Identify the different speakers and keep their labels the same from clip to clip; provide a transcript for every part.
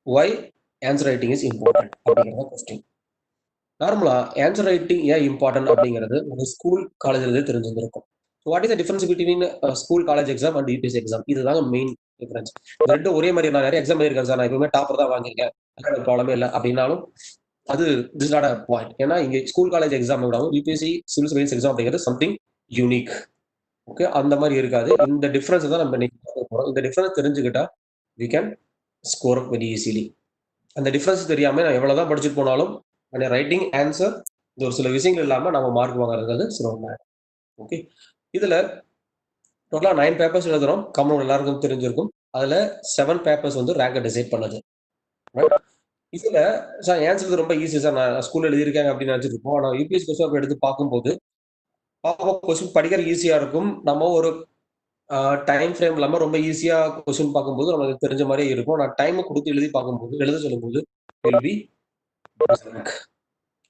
Speaker 1: why answer writing is important அப்படிங்கிறத question. நார்மலா answer writing ஏன் இம்பார்ட்டன்ட் அப்படிங்கிறது ஒரு ஸ்கூல் காலேஜ்ல தெரிஞ்சிருக்கும். What is the difference between school college exam and UPSC exam? இதுதாங்க மெயின் டிஃபரன்ஸ். இது ரெண்டும் ஒரே மாதிரி நான் நிறைய எக்ஸாம் எழுதிருக்கேன் சார், நான் எப்பவுமே டாப்பர் தான் வாங்கியிருக்கேன், ப்ராப்ளமே இல்லை அப்படின்னாலும் அது திஸ் நாட் அ பாயிண்ட். ஏன்னா இங்க ஸ்கூல் காலேஜ் எக்ஸாம் விடவும் யூபிஎஸ்சி சிவில் சர்வீஸ் எக்ஸாம் அப்படிங்கிறது சம்திங் யூனிக். ஓகே, அந்த மாதிரி இருக்காது. இந்த டிஃபரன்ஸ் தான் நம்ம இன்னைக்கு பார்க்க போறோம். இந்த டிஃபரன்ஸ் தெரிஞ்சுக்கிட்டா we can score very easily. அந்த டிஃபரன்ஸ் தெரியாம நான் எவ்வளவுதான் படிச்சுட்டு போனாலும் ரைட்டிங் ஆன்சர் இந்த ஒரு சில விஷயங்கள் இல்லாம நம்ம மார்க் வாங்குறது சிரமம். ஓகே, இதுல டோட்டலா 9 பேப்பர்ஸ் எழுதுறோம். காமன் எல்லாருக்கும் தெரிஞ்சிருக்கும். அதுல 7 பேப்பர்ஸ் வந்து ரேங்கை டிசைட் பண்ணுது. இதுல சார் ஆன்சர் ரொம்ப ஈஸி சார், நான் ஸ்கூல்ல எழுதியிருக்கேன் அப்படின்னு நினைச்சிட்டு இருப்போம். ஆனா யூபிஎஸ் கொஸ்டின் எடுத்து பார்க்கும்போது கொஸ்டின் படிக்கிற ஈஸியா இருக்கும். நம்ம ஒரு டைம் ஃப்ரேம் இல்லாம ரொம்ப ஈஸியா கொஸ்டின் பார்க்கும்போது நமக்கு தெரிஞ்ச மாதிரி இருக்கும். நான் டைம் கொடுத்து எழுதி பார்க்கும்போது எழுத சொல்லும்போது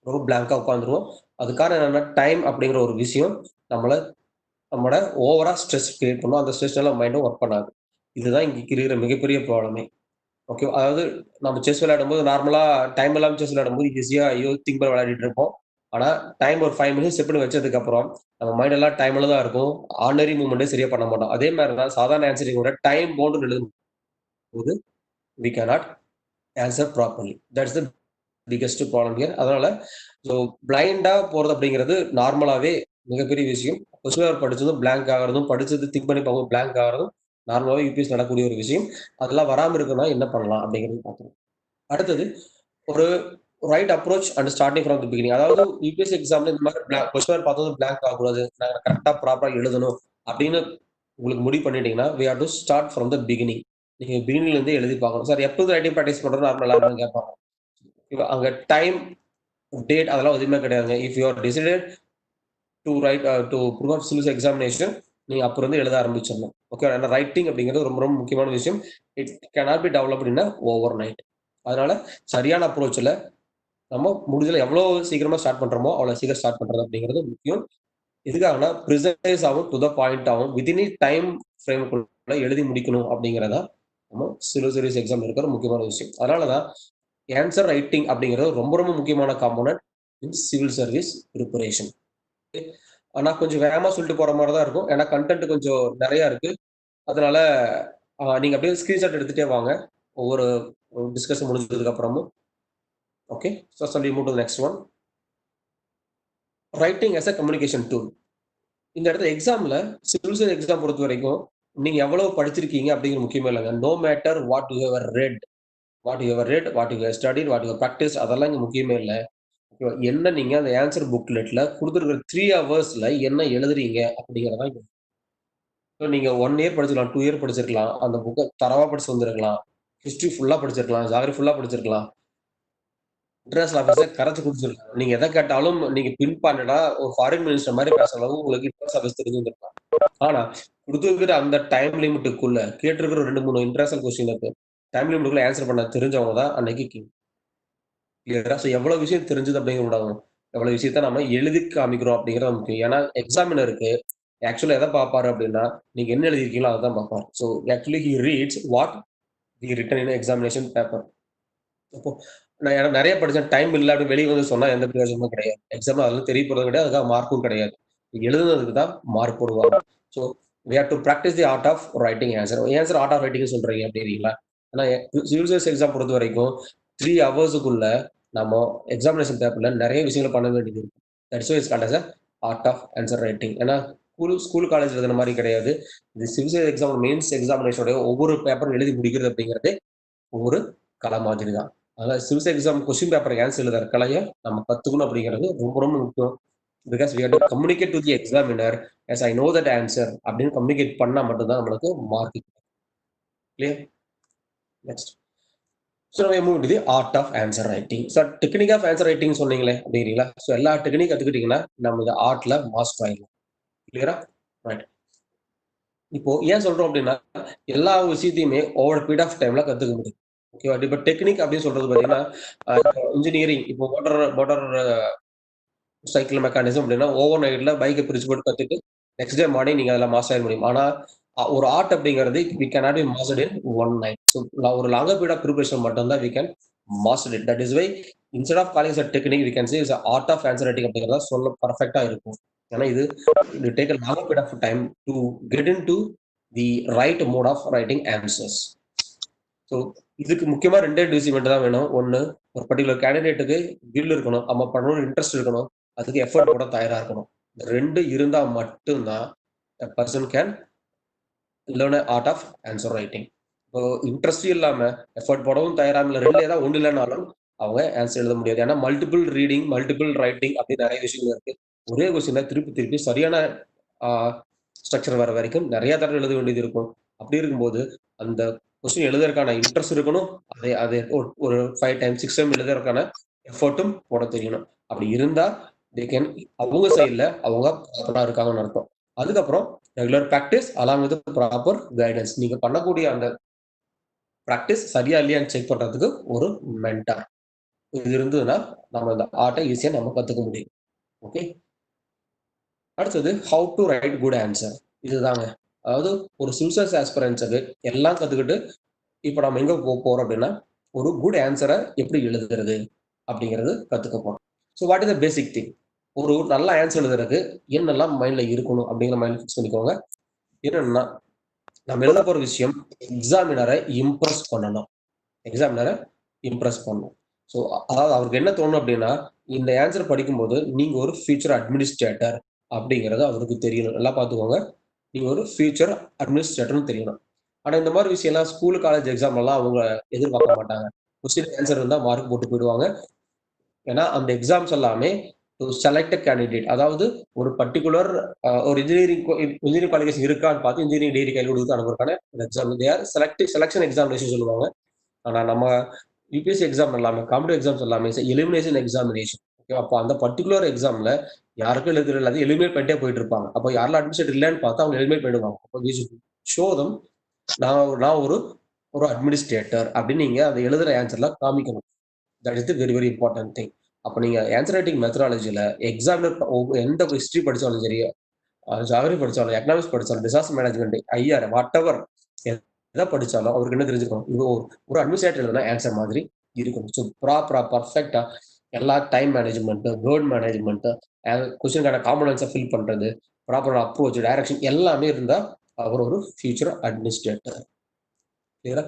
Speaker 1: ரொம்ப பிளாங்கா உட்காந்துருவோம். அதுக்கான என்னன்னா டைம் அப்படிங்கிற ஒரு விஷயம் நம்மளோட ஓவரா ஸ்ட்ரெஸ் கிரியேட் பண்ணும். அந்த ஸ்ட்ரெஸ்னால மைண்டும் ஒர்க் பண்ணாது. இதுதான் இங்க இருக்கிற மிகப்பெரிய ப்ராப்ளமே. ஓகே, அதாவது நம்ம செஸ் விளையாடும்போது நார்மலா டைம் இல்லாம செஸ் விளையாடும்போது ஈஸியா ஐயோ திங்க் பண்ணி விளையாடிட்டு இருப்போம். ஆனா டைம் ஒரு 5 மினிட்ஸ் செட் பண்ணி வச்சதுக்கு அப்புறம் நம்ம மைண்ட் எல்லாம் டைம்ல தான் இருக்கும். ஆர்டினரி மூவ்மெண்ட்டே சரியா பண்ண மாட்டோம். அதே மாதிரி தான் சாதாரண ஆன்சரிங் கூட டைம் பவுண்ட் எழுதும் போது we cannot answer properly. That's the biggest problem here. அதனால ஸோ பிளைண்டா போறது அப்படிங்கிறது நார்மலாவே மிகப்பெரிய விஷயம். கொஸ்டின் படிச்சதும் பிளாங்க் ஆகிறதும், படிச்சது திங்க் பண்ணி பார்க்கும் பிளாங்க் ஆகிறதும் நார்மலாவே யூபிஎஸ் நடக்கக்கூடிய ஒரு விஷயம். அதெல்லாம் வராம இருக்குன்னா என்ன பண்ணலாம் அப்படிங்கிறது பார்க்கணும். அடுத்தது ஒரு right approach and starting from the beginning. அதாவது யூபிஎஸ்சி எக்ஸாம்ல இந்த மாதிரி கொஸ்டின் பார்த்ததும் பிளாங்க் ஆகக்கூடாது, நாங்கள் கரெக்டா ப்ராப்பரா எழுதணும் அப்படின்னு உங்களுக்கு முடிவு பண்ணிட்டீங்கன்னா we have to start from the beginning. நீங்க பிகினிங்ல இருந்தே எழுதி பார்க்கணும். சார் எப்போது ரைட்டிங் ப்ராக்டிஸ் பண்றது நார்மல் எல்லாரும் கேட்பாங்க. அங்க டைம் டேட் அதெல்லாம் எதுவுமே கிடையாதுங்க. If you are decided to right to prepare civil examination, நீங்க அப்புறம் இருந்து எழுத ஆரம்பிச்சிடணும். ஓகே, ஏன்னா ரைட்டிங் அப்படிங்கிறது ரொம்ப ரொம்ப முக்கியமான விஷயம். It cannot be developed in a over night. அதனால சரியான அப்ரோச்ல நம்ம முடிஞ்சல எவ்வளவு சீக்கிரமா ஸ்டார்ட் பண்றோமோ அவ்வளவு சீக்கிரம் ஸ்டார்ட் பண்றது அப்படிங்கிறது முக்கியம். எதுக்காகனா ப்ரிசைஸ் ஆகும், டு த பாயிண்ட் ஆகும், வித்தின் டைம் ஃப்ரேமுக்குள்ள எழுதி முடிக்கணும் அப்படிங்கிறதா நம்ம சிவில் சர்வீஸ் எக்ஸாம் இருக்கிற முக்கியமான விஷயம். அதனாலதான் ஆன்சர் ரைட்டிங் அப்படிங்கிறது ரொம்ப ரொம்ப முக்கியமான component in civil service preparation. ஆனா கொஞ்சம் வேகமா சொல்லிட்டு போற மாதிரி தான் இருக்கும். ஏன்னா கண்டென்ட் கொஞ்சம் நிறைய இருக்கு. அதனால நீங்க அப்படியே ஸ்கிரீன்ஷாட் எடுத்துட்டே வாங்க ஒவ்வொரு டிஸ்கஷன் முடிஞ்சதுக்கு அப்புறமும். ஓகே, ஸோ சொல்லி move to next one. Writing as a communication tool. இந்த இடத்துல எக்ஸாம்ல சிவில் சர்வீஸ் எக்ஸாம் பொறுத்த வரைக்கும் நீங்க எவ்வளவு படிச்சிருக்கீங்க அப்படிங்கிற முக்கியமே இல்லைங்க. No matter what you have read, what you have studied, what you practise, அதெல்லாம் இங்க முக்கியமே இல்லை. என்ன நீங்க அந்த ஆன்சர் புக்லெட்ல கொடுத்துருக்கிற 3 ஹவர்ஸ்ல என்ன எழுதுறீங்க அப்படிங்கறதான். நீங்க 1 இயர் படிச்சிருக்கலாம், 2 இயர் படிச்சிருக்கலாம், அந்த புக்கை தரவா படிச்சு வந்திருக்கலாம், ஹிஸ்டரி ஃபுல்லா படிச்சிருக்கலாம், ஜாகிரபி ஃபுல்லா படிச்சிருக்கலாம், இன்டர்நேஷனல் ஆஃபீஸர் கரைச்சு குடிச்சிருக்கலாம். நீங்க எதை கேட்டாலும் நீங்க பின் பாயிண்டடா ஒரு ஃபாரின் மினிஸ்டர் மாதிரி பேசுற அளவு உங்களுக்கு இன்டர்நேஷனல் ஆஃபீஸ் தெரிஞ்சிருக்கலாம். ஆனா கொடுத்துருக்கிற அந்த டைம் லிமிட்டுக்குள்ள கேட்டிருக்கிற 2-3 இன்டர்நேஷனல் கொஸ்டினுக்கு டைம் லிமிட்டுக்குள்ள ஆன்சர் பண்ண தெரிஞ்சவங்க தான் அன்னைக்கு கிங். கிளியரா? ஸோ எவ்வளவு விஷயம் தெரிஞ்சது அப்படிங்கிற விடாகும், எவ்வளவு விஷயத்த நம்ம எழுதி காமிக்கிறோம் அப்படிங்கிறது முக்கியம். ஏன்னா எக்ஸாமினருக்கு ஆக்சுவலா எதை பார்ப்பாரு அப்படின்னா நீங்க என்ன எழுதிருக்கீங்களோ அதான் பார்ப்பாரு. So actually he reads what we written in examination paper. அப்போ நான் எனக்கு நிறைய படிச்சேன், டைம் இல்லை அப்படின்னு வெளியே வந்து சொன்னா எந்த பிரயோஜனமும் கிடையாது. எக்ஸாம் அதெல்லாம் தெரிய போறது கிடையாது, அதுக்காக மார்க்கும் கிடையாது. எழுதுனதுக்கு தான் மார்க் போடுவாங்க. So we have to practice the art of writing answer. Answer art of writing சொல்றீங்க அப்படிங்களா? ஆனா சிவில் சர்வீஸ் எக்ஸாம் பொறுத்த வரைக்கும் 3 ஹவர்ஸுக்குள்ள நம்ம எக்ஸாமினேஷன் பேப்பர்ல நிறைய விஷயங்கள் பண்ண வேண்டியது இருக்கு. That's why it's called as art of answer writing. ஏன்னா ஸ்கூல் காலேஜ் எழுதுன மாதிரி கிடையாது. இது சிவில் சர்வீஸ் எக்ஸாம் மெயின்ஸ் எக்ஸாமினேஷனுடைய ஒவ்வொரு பேப்பரும் எழுதி முடிக்கிறது அப்படிங்கிறது ஒவ்வொரு கலை மாதிரி தான். அதாவது civil exam question paper answer எழுதுற கலையை நம்ம கத்துக்கணும் அப்படிங்கிறது ரொம்ப ரொம்ப முக்கியம். Because we have to communicate to the examiner as I know that answer அப்படின்னு கம்யூனிகேட் பண்ணா மட்டும்தான் நம்மளுக்கு மார்க். கிளியர்? நெக்ஸ்ட். ஸோ நம்ம move to the art of answer writing. So technique of answer writing சொன்னீங்களே அப்படிங்களா? ஸோ எல்லா technique கத்துக்கிட்டீங்கன்னா நம்ம இந்த ஆர்ட்ல மாஸ்டர் ஆயிடலாம். கிளியரா? ரைட். இப்போ ஏன் சொல்றோம் அப்படின்னா எல்லா விஷயத்தையுமே ஓவர் பீரியட் ஆஃப் டைம்ல கத்துக்க முடியும். ஓகேவா? இப்போ டெக்னிக் அப்படின்னு சொல்றது பாத்தீங்கன்னா இன்ஜினியரிங், இப்போ மோட்டார் மோட்டார் சைக்கிள் மெக்கானிசம் அப்படின்னா ஓவர் நைட்ல பைக்கை பிரிச்சு போட்டு கத்துட்டு நெக்ஸ்ட் டே மார்னிங் நீங்க அதில் மாஸ்டர் ஆக முடியும். ஆனா ஒரு ஆர்ட் அப்படிங்கிறது we cannot be mastered in one night. So ஒரு longer period of preparation மட்டும் தான் we can master it. That is why instead of calling it a technique, we can say it's a art of answer writing அப்படிங்கிறத சொல்ல பர்ஃபெக்ட்டா இருக்கும். ஏன்னா இது it will take a longer period of time to get into the right mode of writing answers. So இதுக்கு முக்கியமா 2 விஷயம் தான் வேணும். ஒண்ணு, ஒரு பர்ட்டிகுலர் கேண்டிடேட்டுக்கு வில் இருக்கணும். நம்ம பண்ணணும்னு இன்ட்ரெஸ்ட் இருக்கணும். அதுக்கு எஃபோர்ட் போட தயாரா இருக்கணும். இந்த 2 இருந்தா மட்டும் தான் a person can learn a art of answer writing. இப்போ இன்ட்ரெஸ்ட் இல்லாம எஃபோர்ட் போடவும் தயாராம இல்ல 2ல ஏதாவது ஒண்ணு இல்லனாலும் அவங்க ஆன்சர் எழுத முடியாது. ஏன்னா மல்டிபிள் ரீடிங், மல்டிபிள் ரைட்டிங் அப்படின்னு நெறைய விஷயங்கள் இருக்கு. ஒரே கொஸ்டின திருப்பி திருப்பி சரியான ஆ ஸ்ட்ரக்சர் வர வரைக்கும் நெறைய தடவ எழுத வேண்டியது இருக்கும். அப்படி இருக்கும்போது அந்த கொஸ்டின் எழுதுறதுக்கான இன்ட்ரெஸ்ட் இருக்கணும். அதை அதை ஒரு 5 டைம் 6 டைம் எழுதுறதுக்கான எஃபோர்ட்டும் போட தெரியணும். அப்படி இருந்தா தே கேன் அவங்க சைடுல அவங்க ப்ராப்பரா இருக்காங்கன்னு அர்த்தம். அதுக்கப்புறம் regular practice along with proper guidance. நீங்க பண்ணக்கூடிய அந்த பிராக்டிஸ் சரியா இல்லையான்னு செக் பண்றதுக்கு ஒரு மென்டார். இது இருந்ததுன்னா நம்ம இந்த ஆர்ட்ட ஈஸியா நம்ம கத்துக்க முடியும். ஓகே. அடுத்தது how to write good answer. இதுதாங்க. அதாவது ஒரு சில்சர்ஸ் ஆஸ்பிரன்ட்ஸுக்கு எல்லாம் கத்துக்கிட்டு இப்ப நம்ம எங்க போறோம் அப்படின்னா, ஒரு குட் ஆன்சர எப்படி எழுதுறது அப்படிங்கிறது கத்துக்க போறோம். So what is the basic thing? ஒரு நல்ல ஆன்சர் எழுதுறதுக்கு என்னெல்லாம் மைண்ட்ல இருக்கணும் அப்படிங்கிற மைண்ட்ல ஃபிக்ஸ் பண்ணிக்கோங்க. என்னன்னா, நம்ம எழுத போற விஷயம் எக்ஸாமினரை இம்ப்ரெஸ் பண்ணணும். எக்ஸாமினரை இம்ப்ரெஸ் பண்ணணும். ஸோ அதாவது அவருக்கு என்ன தோணும் அப்படின்னா, இந்த ஆன்சர் படிக்கும்போது நீங்க ஒரு ஃபியூச்சர் அட்மினிஸ்ட்ரேட்டர் அப்படிங்கிறது அவருக்கு தெரியணும். நல்லா பார்த்துக்கோங்க. நீங்க ஒரு ஃபியூச்சர் அட்மினிஸ்ட்ரேட்டர்ன்னு தெரியணும். ஆனா இந்த மாதிரி விஷயம்லாம் ஸ்கூல், காலேஜ் எக்ஸாம்லலாம் அவங்க எதிர்பார்க்க மாட்டாங்க. கொஸ்டின் ஆன்சர் இருந்தா மார்க் போட்டு போயிடுவாங்க. ஏன்னா அந்த எக்ஸாம்ஸ் எல்லாமே டு செலக்ட் அ கேண்டிடேட். அதாவது ஒரு பர்ட்டிகுலர் ஒரு இன்ஜினியரிங் குவாலிஃபிகேஷன் இருக்கான்னு பார்த்து இன்ஜினியரிங் டிகிரி கையில் கொடுத்து அனுப்புறதுக்கான exam. They are selection examination சொல்லுவாங்க. ஆனா நம்ம யுபிஎஸ்சி எக்ஸாம் எல்லாமே, காம்படிட்டிவ் எக்ஸாம்ஸ் எல்லாமே எலிமினேஷன் எக்ஸாமினேஷன். ஓகே. அப்போ அந்த பர்ட்டிகுலர் எக்ஸாம்ல யாருக்கும் எழுதுறது இல்லாத எலிமினேட் பண்ணிட்டே போயிட்டு இருப்பாங்க. அப்போ யாரெல்லாம் அட்மிஷன் இல்லைன்னு பார்த்தா அவங்க எலிமினேட் பண்ணிடுவாங்க. அப்போ வி ஷுட் ஷோ தெம் நான் நான் ஒரு ஒரு அட்மினிஸ்ட்ரேட்டர் அப்படின்னு நீங்க அதை எழுதுற ஆன்சர்ல காமிக்கணும். That is the very very important thing. அப்ப நீங்க ஆன்சர் ரைட்டிங் மெத்தடாலஜில எக்ஸாம்ல எந்த ஹிஸ்டரி படிச்சாலும் சரி, ஜியோகிராஃபி படிச்சாலும், எக்கனாமிக்ஸ் படிச்சாலும், disaster management, IR what ever எதை படிச்சாலும் அவருக்கு என்ன தெரிஞ்சுக்கணும்? இது ஒரு அட்மினிஸ்ட்ரேட்டர் எழுதுனா ஆன்சர் மாதிரி இருக்கணும். ஸோ ப்ராப்பரா பர்ஃபெக்டா எல்லா டைம் மேனேஜ்மெண்ட், வேர்ட் மேனேஜ்மெண்ட், கொஸ்டினுக்கான காம்பனன்ஸை ஃபில் பண்றது, ப்ராப்பர் அப்ரோச், டைரக்ஷன் எல்லாமே இருந்தா அவர் ஒரு ஃபியூச்சர் அட்மினிஸ்ட்ரேட்டர். கிளியரா?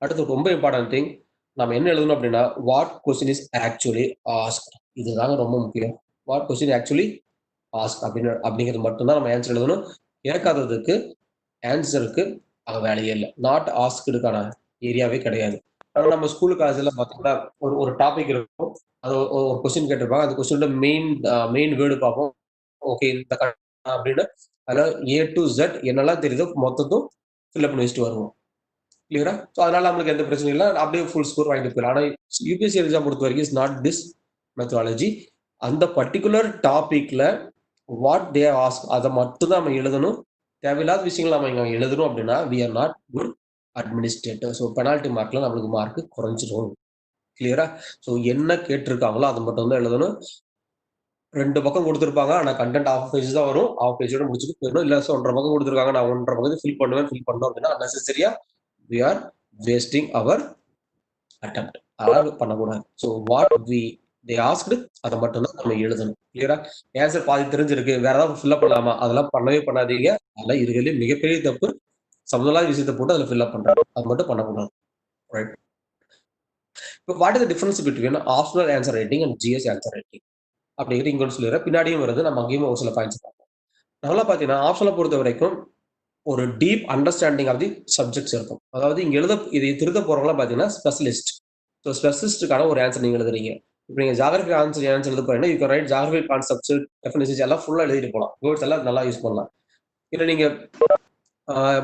Speaker 1: அடுத்து ரொம்ப இம்பார்ட்டன்ட் திங், நம்ம என்ன எழுதணும் அப்படின்னா, what question is actually asked. இதுதாங்க ரொம்ப முக்கியம். வாட் கொஸ்டின் ஆக்சுவலி ஆஸ்க் அப்படிங்கிறது மட்டும்தான் நம்ம ஆன்சர் எழுதணும். கேட்காததுக்கு ஆன்சருக்கு அங்க வேலையே இல்ல. நாட் ஆஸ்க்டுக்கான ஏரியாவே கிடையாது. ஆனா நம்ம ஸ்கூல், காலேஜ்ல பார்த்தீங்கன்னா, ஒரு ஒரு டாபிக் இருக்கும். அது ஒரு கொஸ்டின் கேட்டிருப்பாங்க. அந்த கொஸ்டினோட மெயின் வேர்ட் பார்ப்போம். ஓகே இந்த அப்படின்னு அதுல ஏ டூ இசட் என்னெல்லாம் தெரியுதோ மொத்தத்தும் ஃபில் அப் பண்ணி வச்சுட்டு வருவோம். கிளியரா? ஸோ அதனால நம்மளுக்கு எந்த பிரச்சனையும் இல்ல. அப்படியே ஃபுல் ஸ்கோர் வாங்கிட்டு போயிடலாம். ஆனா யுபிஎஸ்சி எக்ஸாம் பொறுத்தவரைக்கும் இஸ் நாட் திஸ் மெத்தடாலஜி. அந்த பர்ட்டிகுலர் டாபிக்ல வாட் தே ஆஸ்க் அத மட்டும் தான் நம்ம எழுதணும். தேவையில்லாத விஷயங்கள் நம்ம இங்க எழுதணும் அப்படின்னா, we are not good administrator. So penalty மார்க்ல நம்மளுக்கு மார்க் குறைஞ்சிரும். கிளியரா? ஸோ என்ன கேட்டிருக்காங்களோ அத மட்டும் தான் எழுதணும். 2 பக்கம் குடுத்திருப்பாங்க. ஆனா கன்டென்ட் 1/2 பேஜ் தான் வரும். 1/2 பேஜோட முடிச்சுட்டு போயிடணும். இல்ல 1 1/2 பக்கம் குடுத்திருக்காங்க. நான் 1 1/2 பக்கத்த ஃபில் பண்ணணும் அப்படின்னா அன்னெசெசரியா we are wasting our attempt. அதாவது பண்ணக்கூடாது. ஸோ வாட் தே ஆஸ்க்டு அத மட்டும் தான் நம்ம எழுதணும். கிளியரா? ஆன்சர் பாதி தெரிஞ்சிருக்கு. வேற ஏதாவது ஃபில் அப் பண்ணலாமா? அதெல்லாம் பண்ணவே பண்ணாதீங்க. அதெல்லாம் இருக்கிறதுலயே மிகப்பெரிய தப்பு. சம்மந்தமில்லாத விஷயத்த போட்டு அதுல ஃபில் அப் பண்றது. அது மட்டும் பண்ணக்கூடாது. ரைட். இப்போ what is the difference between optional answer writing and GS answer writing அப்படிங்கிறது இங்க ஒண்ணு சொல்லிடுறேன். பின்னாடியும் வருது. நம்ம அங்கேயும் ஒரு சில பாயிண்ட்ஸ் பார்ப்போம். நல்லா பார்த்தீங்கன்னா, ஆப்ஷனல பொறுத்தவரைக்கும் ஒரு deep understanding of the subjects இருக்கும். அதாவது இங்க இதை திருத்த போறவங்கலாம் பார்த்தீங்கன்னா ஸ்பெஷலிஸ்ட். ஸோ ஸ்பெஷலிஸ்ட்டுக்கான ஒரு ஆன்சர் நீங்க எழுதுறீங்க. இப்ப நீங்க ஜியோகிராஃபி ஆன்சர் எழுத போறீங்கன்னா, you can write geography concepts, definitions எல்லாம் ஃபுல்லா எழுதிட்டு போலாம். வேர்ட்ஸ் எல்லாம் நல்லா யூஸ் பண்ணலாம். இல்ல நீங்க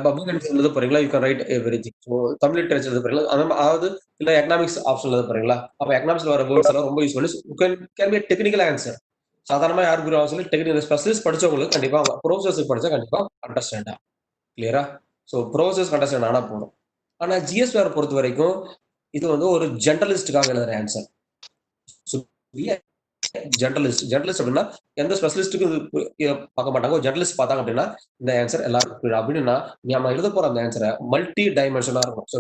Speaker 1: பப்ளிக் அட்மினிஸ்ட்ரேஷன் எழுத போறீங்களா, you can write everything. So Tamil literature எழுத போறீங்களா, அதாவது இல்ல எக்கனாமிக்ஸ் ஆப்ஷன் எழுத போறீங்களா, அப்ப எக்கனாமிக்ஸ்ல வர வேர்ட்ஸ் எல்லாம் ரொம்ப யூஸ் பண்ணி கேன் பி டெக்னிக்கல் ஆன்சர். சாதாரணமா யாருக்கு புரியும் அவசியம் டெக்னிக்கல் ஸ்பெஷலிஸ்ட் படிச்சவங்களுக்கு கண்டிப்பா ப்ரொஃபசர்ஸ் படிச்சா கண்டிப்பா அண்டர்ஸ்டாண்டா. கிளியரா? ஸோ ப்ரொஃபசர்ஸ் அண்டர்ஸ்டாண்ட் ஆனா போதும். ஆனா ஜிஎஸ்ஆர் பொறுத்த வரைக்கும் இது வந்து ஒரு ஜென்ரலிஸ்டுக்காக எழுதுற ஆன்சர். ஜெர்னலிஸ்ட் அப்படின்னா எந்த ஸ்பெஷலிஸ்ட்டுக்கும் இது பார்க்க மாட்டாங்க. ஒரு ஜெர்னலிஸ்ட் பார்த்தாங்க அப்படின்னா இந்த ஆன்சர் எல்லாருக்கும் புரியும். அப்படின்னா நம்ம எழுத போற அந்த ஆன்சரை மல்டி டைமென்ஷனா இருக்கும். ஸோ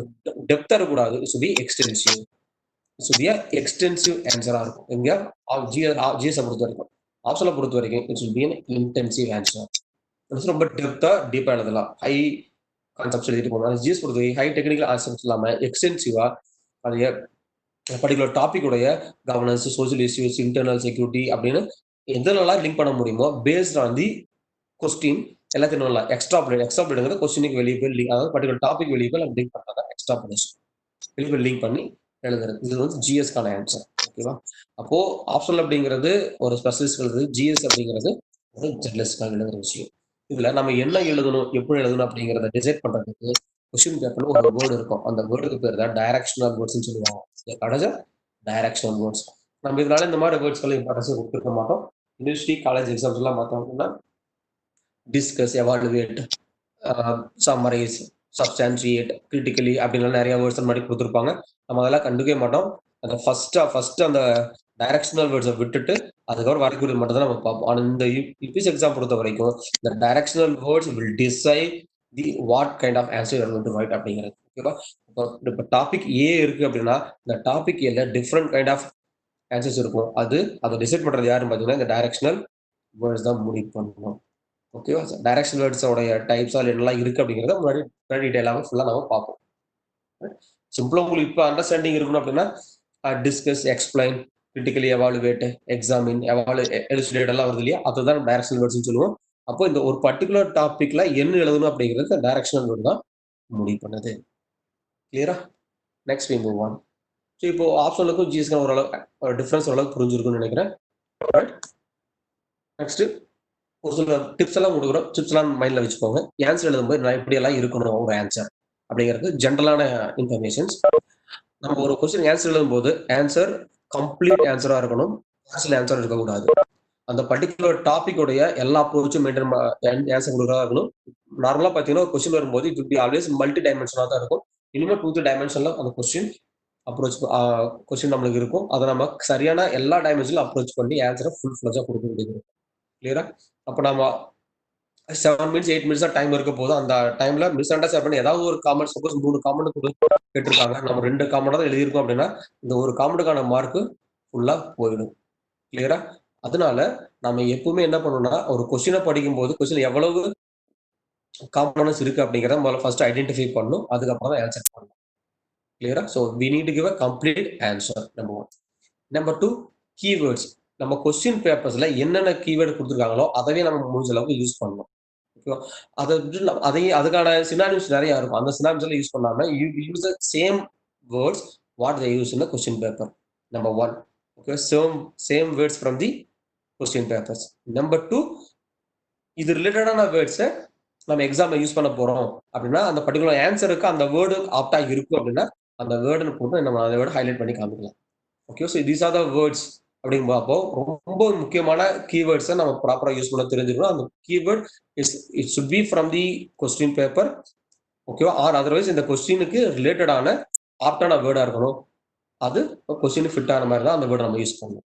Speaker 1: டெப்தா இருக்கக்கூடாது. It should be extensive. It should be extensive ஆன்சரா இருக்கும். எங்க ஜிஎஸ் பொறுத்த வரைக்கும். ஆப்ஷனை பொறுத்த வரைக்கும் it should be intensive answer. ரொம்ப டெப்தா டீப்பா எழுதலாம். ஹை கான்செப்ட்ஸ் எழுதிட்டு போகணும். ஜிஎஸ் பொறுத்த வரைக்கும் ஹை டெக்னிக்கல் கான்செப்ட்ஸ் இல்லாம எக்ஸ்டென்சிவா அது பர்டிகுலர் டாபிக் உடைய governance, social issues, internal security அப்படின்னு எதெல்லாம் லிங்க் பண்ண முடியுமோ பேஸ்ட் ஆன் தி கொஸ்டின் எல்லாத்தையும் நல்லா எக்ஸ்ட்ராப்ளேட்ங்கிறது கொஸ்டினுக்கு வெளியே போய் லிங்க், அதாவது பர்டிகுலர் டாபிக் வெளியே போய் லிங்க் பண்றாங்க. எக்ஸ்ட்ராப்ளேஷன் வெளியே போய் லிங்க் பண்ணி எழுதுறது. இது வந்து ஜிஎஸ்கான ஆன்சர். ஓகேவா? அப்போ ஆப்ஷனல் அப்படிங்கிறது ஒரு ஸ்பெஷலிஸ்ட் எழுதுறது, ஜிஎஸ் அப்படிங்கிறது ஒரு ஜெர்னலிஸ்ட்காக எழுதுற விஷயம். இதுல நம்ம என்ன எழுதணும், எப்படி எழுதணும் அப்படிங்கிறத டிசைட் பண்றதுக்கு கொஸ்டின் பேப்பர்ல ஒரு வேர்டு இருக்கும். அந்த வேர்டுக்கு பேர் தான் டைரக்ஷனல் வேர்ட்ஸ்னு சொல்லுவாங்க. கடைசி டைரக்ஷனல் வேர்ட்ஸ். நம்ம இதனால இந்த மாதிரி வேர்ட்ஸ்களை இம்பார்ட்டன்ஸ் கொடுத்துருக்க மாட்டோம். யூனிவர்சிட்டி காலேஜ் எக்ஸாம்ஸ் எல்லாம் பார்த்தோம் அப்படின்னா discuss, evaluate, summarise, substantiate, critically அப்படின்லாம் நிறைய வேர்ட்ஸ் மாதிரி கொடுத்துருப்பாங்க. நம்ம அதெல்லாம் கண்டுக்கவே மாட்டோம். அந்த ஃபர்ஸ்ட் அந்த டைரக்ஷனல் வேர்ட்ஸை விட்டுட்டு அதுக்கப்புறம் வரக்கூடிய மட்டும் தான் நம்ம பார்ப்போம். ஆனால் இந்த யூபிஎஸ் எக்ஸாம் பொறுத்த வரைக்கும் இந்த directional words will decide the what kind of answer you to write அப்படிங்கிறது. ஓகேவா? இப்போ டாபிக் ஏ இருக்கு அப்படின்னா இந்த டாபிக் ஏல டிஃப்ரெண்ட் கைண்ட் ஆஃப் ஆன்சர்ஸ் இருக்கும். அதை டிசைட் பண்றது யாருன்னு பார்த்தீங்கன்னா இந்த டைரக்ஷனல் வேர்ட்ஸ் தான் முடிவு பண்ணணும். ஓகேவா? டைரக்ஷனல் வேர்ட்ஸோடைய டைப்ஸ் என்னெல்லாம் இருக்கு அப்படிங்கிறத முன்னாடி டீடைலாக ஃபுல்லாக நம்ம பார்ப்போம். சிம்பிளா உங்களுக்கு இப்போ அண்டர்ஸ்டாண்டிங் இருக்கணும் அப்படின்னா discuss, explain, critically evaluate, examine, elucidate எல்லாம் வருது இல்லையா? அதுதான் டைரக்ஷனல் வேர்ட்ஸ்னு சொல்லுவோம். அப்போ இந்த ஒரு பர்டிகுலர் டாபிக்ல என்ன எழுதணும் அப்படிங்கிறது டைரக்ஷனல் வேர்டு தான் முடிவு பண்ணுது. கிளியரா? Next we move on. So இப்போ ஆப்ஷனுக்கும் ஜிஎஸ்க்கும் ஓரளவு டிஃபரன்ஸ் ஓரளவுக்கு புரிஞ்சிருக்கும்னு நினைக்கிறேன். நெக்ஸ்ட் ஒரு சில டிப்ஸ் எல்லாம் கொடுக்குறோம். டிப்ஸ் எல்லாம் மைண்ட்ல வச்சுக்கோங்க. ஆன்சர் எழுதும்போது நான் இப்படி எல்லாம் இருக்கணும் ஒரு ஆன்சர் அப்படிங்கிறது ஜென்ரலான இன்ஃபர்மேஷன்ஸ். நம்ம ஒரு கொஸ்டின் ஆன்சர் எழுதும்போது ஆன்சர் கம்ப்ளீட் ஆன்சரா இருக்கணும். பார்ஷியல் ஆன்சர் இருக்கக்கூடாது. அந்த பர்டிகுலர் டாபிக் உடைய எல்லா அப்ரோச்சும் மெயின்டைன் ஆன்சர் கொடுக்குறதா இருக்கணும். நார்மலா பாத்தீங்கன்னா ஒரு கொஸ்டின் வரும்போது it will be always multi டைமென்ஷனா தான் இருக்கும். இனிமேல் 2 டைமென்ஷன்ல அந்த கொஸ்டின் அப்ரோச் கொஸ்டின் நம்மளுக்கு இருக்கும். அதை நம்ம சரியான எல்லா டைமென்ஷன்ல அப்ரோச் பண்ணி ஆன்சரை ஃபுல் ஃபிளஜா கொடுக்க வேண்டியது. கிளியரா? அப்ப நம்ம 7 மினிட்ஸ் 8 மினிட்ஸ் தான் டைம் இருக்க போது அந்த டைம்ல மிஸ் அண்டர்ஸ்டாண்ட் பண்ணி ஏதாவது ஒரு காமெண்ட், சப்போஸ் 3 காமெண்ட் கேட்டிருக்காங்க, நம்ம 2 காமெண்ட் தான் எழுதியிருக்கோம் அப்படின்னா இந்த ஒரு காமெண்ட்டுக்கான மார்க் ஃபுல்லா போயிடும். கிளியரா? அதனால நம்ம எப்பவுமே என்ன பண்ணணும்னா ஒரு கொஸ்டினை படிக்கும் போது கொஸ்டின் எவ்வளவு காம்பனன்ஸ் இருக்கு அப்படிங்கிறத முதல்ல ஃபர்ஸ்ட் ஐடென்டிஃபை பண்ணணும். அதுக்கப்புறம் தான் ஆன்சர் பண்ணணும். கிளியரா? So we need to give a complete answer. Number 1. Number 2, keywords. நம்ம கொஸ்டின் பேப்பர்ஸ்ல என்னென்ன கீவேர்டு கொடுத்துருக்காங்களோ அதவே நம்ம முடிஞ்ச அளவுக்கு யூஸ் பண்ணணும். ஓகேவா? அதை விட்டு அதையும் அதுக்கான சினானிம்ஸ் நிறைய இருக்கும். அந்த சினானிம்ஸ் எல்லாம் யூஸ் பண்ணாம you use the same words what they use in the question paper. Number 1. Okay, same words from the question papers. Number 2, இது ரிலேட்டடான வேர்ட்ஸை நம்ம எக்ஸாம்ல யூஸ் பண்ண போறோம் அப்படின்னா அந்த பர்டிகுலர் ஆன்சருக்கு அந்த வேர்டு ஆப்டா இருக்கும் அப்படின்னா அந்த வேர்டுன்னு போட்டு நம்ம அந்த வேர்டு ஹைலைட் பண்ணி காமிக்கலாம். Okay, so these are the words அப்படிங்கும் அப்போ ரொம்ப முக்கியமான கீவேர்ட்ஸை நம்ம ப்ராப்பரா யூஸ் பண்ண தெரிஞ்சுக்கணும். அந்த keyword it should be from the question paper. ஓகேவா? ஆர் அதர்வைஸ் இந்த கொஸ்டினுக்கு ரிலேட்டடான ஆப்டான வேர்டா இருக்கணும். அது கொஸ்டின் ஃபிட் ஆன மாதிரி தான் அந்த வேர்டு நம்ம யூஸ் பண்ணணும்.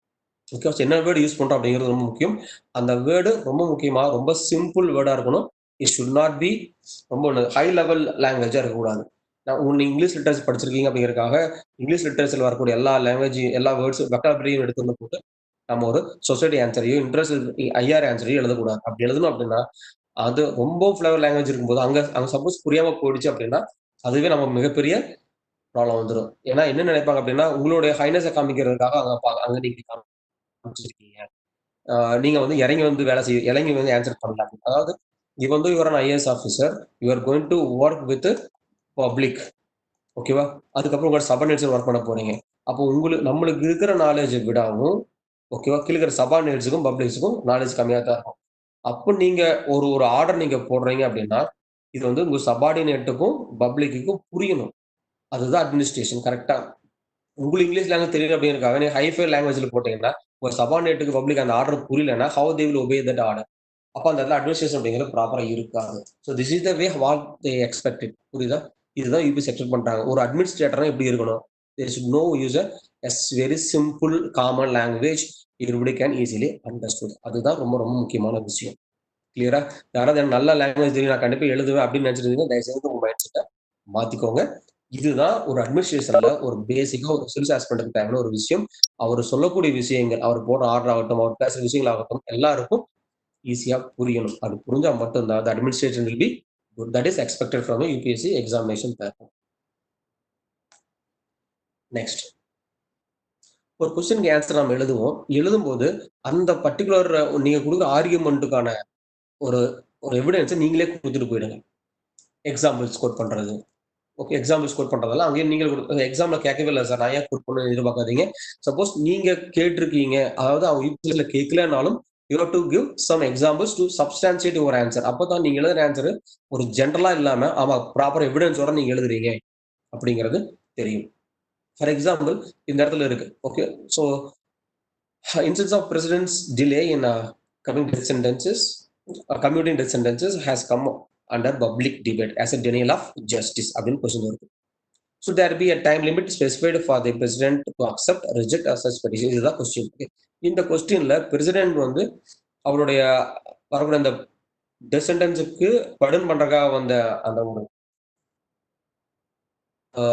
Speaker 1: ஓகே, என்ன வேர்டு யூஸ் பண்றோம் அப்படிங்கிறது ரொம்ப முக்கியம். அந்த வேர்டு ரொம்ப முக்கியமா ரொம்ப சிம்பிள் வேர்டா இருக்கணும். இட் ஷுட் நாட் பி ரொம்ப ஹை லெவல் லாங்குவேஜா இருக்கக்கூடாது. நீங்க இங்கிலீஷ் லிட்டரேச்சர் படிச்சிருக்கீங்க அப்படிங்கிறதுக்காக இங்கிலீஷ் லிட்டரேச்சர்ல வரக்கூடிய எல்லா லாங்குவேஜ் எல்லா வேர்ட்ஸ் வெக்காபுலரியும் எடுத்து வந்து போட்டு நம்ம ஒரு சொசைட்டி ஆன்சரையோ இன்ட்ரெஸ்ட் ஐஆர் ஆன்சரையோ எழுதக்கூடாது. அப்படி எழுதணும் அப்படின்னா அது ரொம்ப ஃபிளவர் லாங்குவேஜ் இருக்கும்போது அங்க அங்க சப்போஸ் புரியாம போயிடுச்சு அப்படின்னா அதுவே நம்ம மிகப்பெரிய ப்ராப்ளம் வந்துடும். ஏன்னா என்ன நினைப்பாங்க அப்படின்னா உங்களுடைய ஹைனஸை காமிக்கிறதுக்காக அங்க நீங்க காமிச்சிருக்கீங்க, நீங்க வந்து இறங்கி வந்து ஆன்சர் பண்ணலாம். அதாவது your an IAS officer, you are going to work with public. ஓகேவா? அதுக்கப்புறம் உங்களோட சபார்டினேட்ஸ் ஒர்க் பண்ண போறீங்க. அப்போ நம்மளுக்கு இருக்கிற நாலேஜை விடவும் ஓகேவா கீழே இருக்கிற சபார்டினேட்ஸுக்கும் பப்ளிக்ஸுக்கும் நாலேஜ் கம்மியா தான் இருக்கும். அப்போ நீங்க ஒரு ஒரு ஆர்டர் நீங்க போடுறீங்க அப்படின்னா இது வந்து உங்க சபார்டினேட்டுக்கும் பப்ளிக்குக்கும் புரியணும். அதுதான் அட்மினிஸ்ட்ரேஷன். கரெக்டா? உங்களுக்கு இங்கிலீஷ் லாங்குவேஜ் தெரியல அப்படிங்கிறதுக்காக நீங்க ஹைஃபை லாங்குவேஜ்ல போட்டீங்கன்னா உங்க சபார்டினேட்டுக்கு பப்ளிக் அந்த ஆர்டர் புரியலன்னா how they will obey that order. அப்ப அந்த இடத்துல அட்மினிஸ்ட்ரேஷன் அப்படிங்கிறது ப்ராப்பரா இருக்காது. So this is the way what they expected. புரியுதா? இதுதான் யூபிஎஸ் எக்ஸ்பெக்ட் பண்றாங்க. ஒரு அட்மினிஸ்ட்ரேட்டர்னா எப்படி இருக்கணும்? There should no use a very simple common language everybody can easily understood. அதுதான் ரொம்ப ரொம்ப முக்கியமான விஷயம். கிளியரா? யாராவது எனக்கு நல்ல லாங்குவேஜ் தெரியும், நான் கண்டிப்பா எழுதுவேன் அப்படின்னு நினைச்சிருந்தீங்கன்னா தயவு செய்து உங்க மைண்ட் செட்டை மாத்திக்கோங்க. இதுதான் ஒரு அட்மினிஸ்ட்ரேஷன்ல ஒரு பேசிக்கா ஒரு சேல்ஸ் ஆஸ்பெக்ட்க்கு தேவையான ஒரு விஷயம். அவர் சொல்லக்கூடிய விஷயங்கள், அவர் போடுற ஆர்டர் ஆகட்டும், அவர் பேசுற விஷயங்கள் ஆகட்டும், எல்லாருக்கும் ஈஸியா புரியணும். அது புரிஞ்சா மட்டும்தான் the administration will be good. That is expected from a UPSC examination pattern. Next, ஒரு கொஸ்டினுக்கு ஆன்சர் நம்ம எழுதுவோம். எழுதும்போது அந்த பர்ட்டிகுலர் நீங்க கொடுக்குற ஆர்கியூமெண்ட்டுக்கான ஒரு ஒரு எவிடன்ஸை நீங்களே கொடுத்துட்டு போயிடுங்க. எக்ஸாம்பிள்ஸ் கோட் பண்றது. ஓகே, எக்ஸாம்பிள்ஸ் கோட் பண்றதெல்லாம் அங்கேயே நீங்க எக்ஸாம்ல கேட்கவே இல்லை சார், நான் ஏன் கோட் பண்ண எதிர்பார்க்காதீங்க. சப்போஸ் நீங்க கேட்டிருக்கீங்க, அதாவது அவங்க யூபிஎஸ்சில கேட்கலனாலும் you have to give some examples to substantiate your answer. அப்பதான் நீங்க எழுதுற ஆன்சர் ஒரு ஜென்ரலா இல்லாம ஆமா ப்ராப்பர் எவிடன்ஸோட நீங்க எழுதுறீங்க அப்படிங்கிறது தெரியும். ஃபார் எக்ஸாம்பிள் இந்த இடத்துல இருக்கு. Okay, so instance of president's delay in coming death sentences, commuting death sentences has come under public debate as a denial of justice அப்படின்னு கொஸ்டின் இருக்கு. So there be a time limit specified for the president to accept reject or such petition. இதுதான் question. இந்த கொஸ்டின்ல president வந்து அவருடைய வரக்கூடிய அந்த death சென்டென்ஸுக்கு Burton பண்றதுக்காக வந்த அந்த ஒரு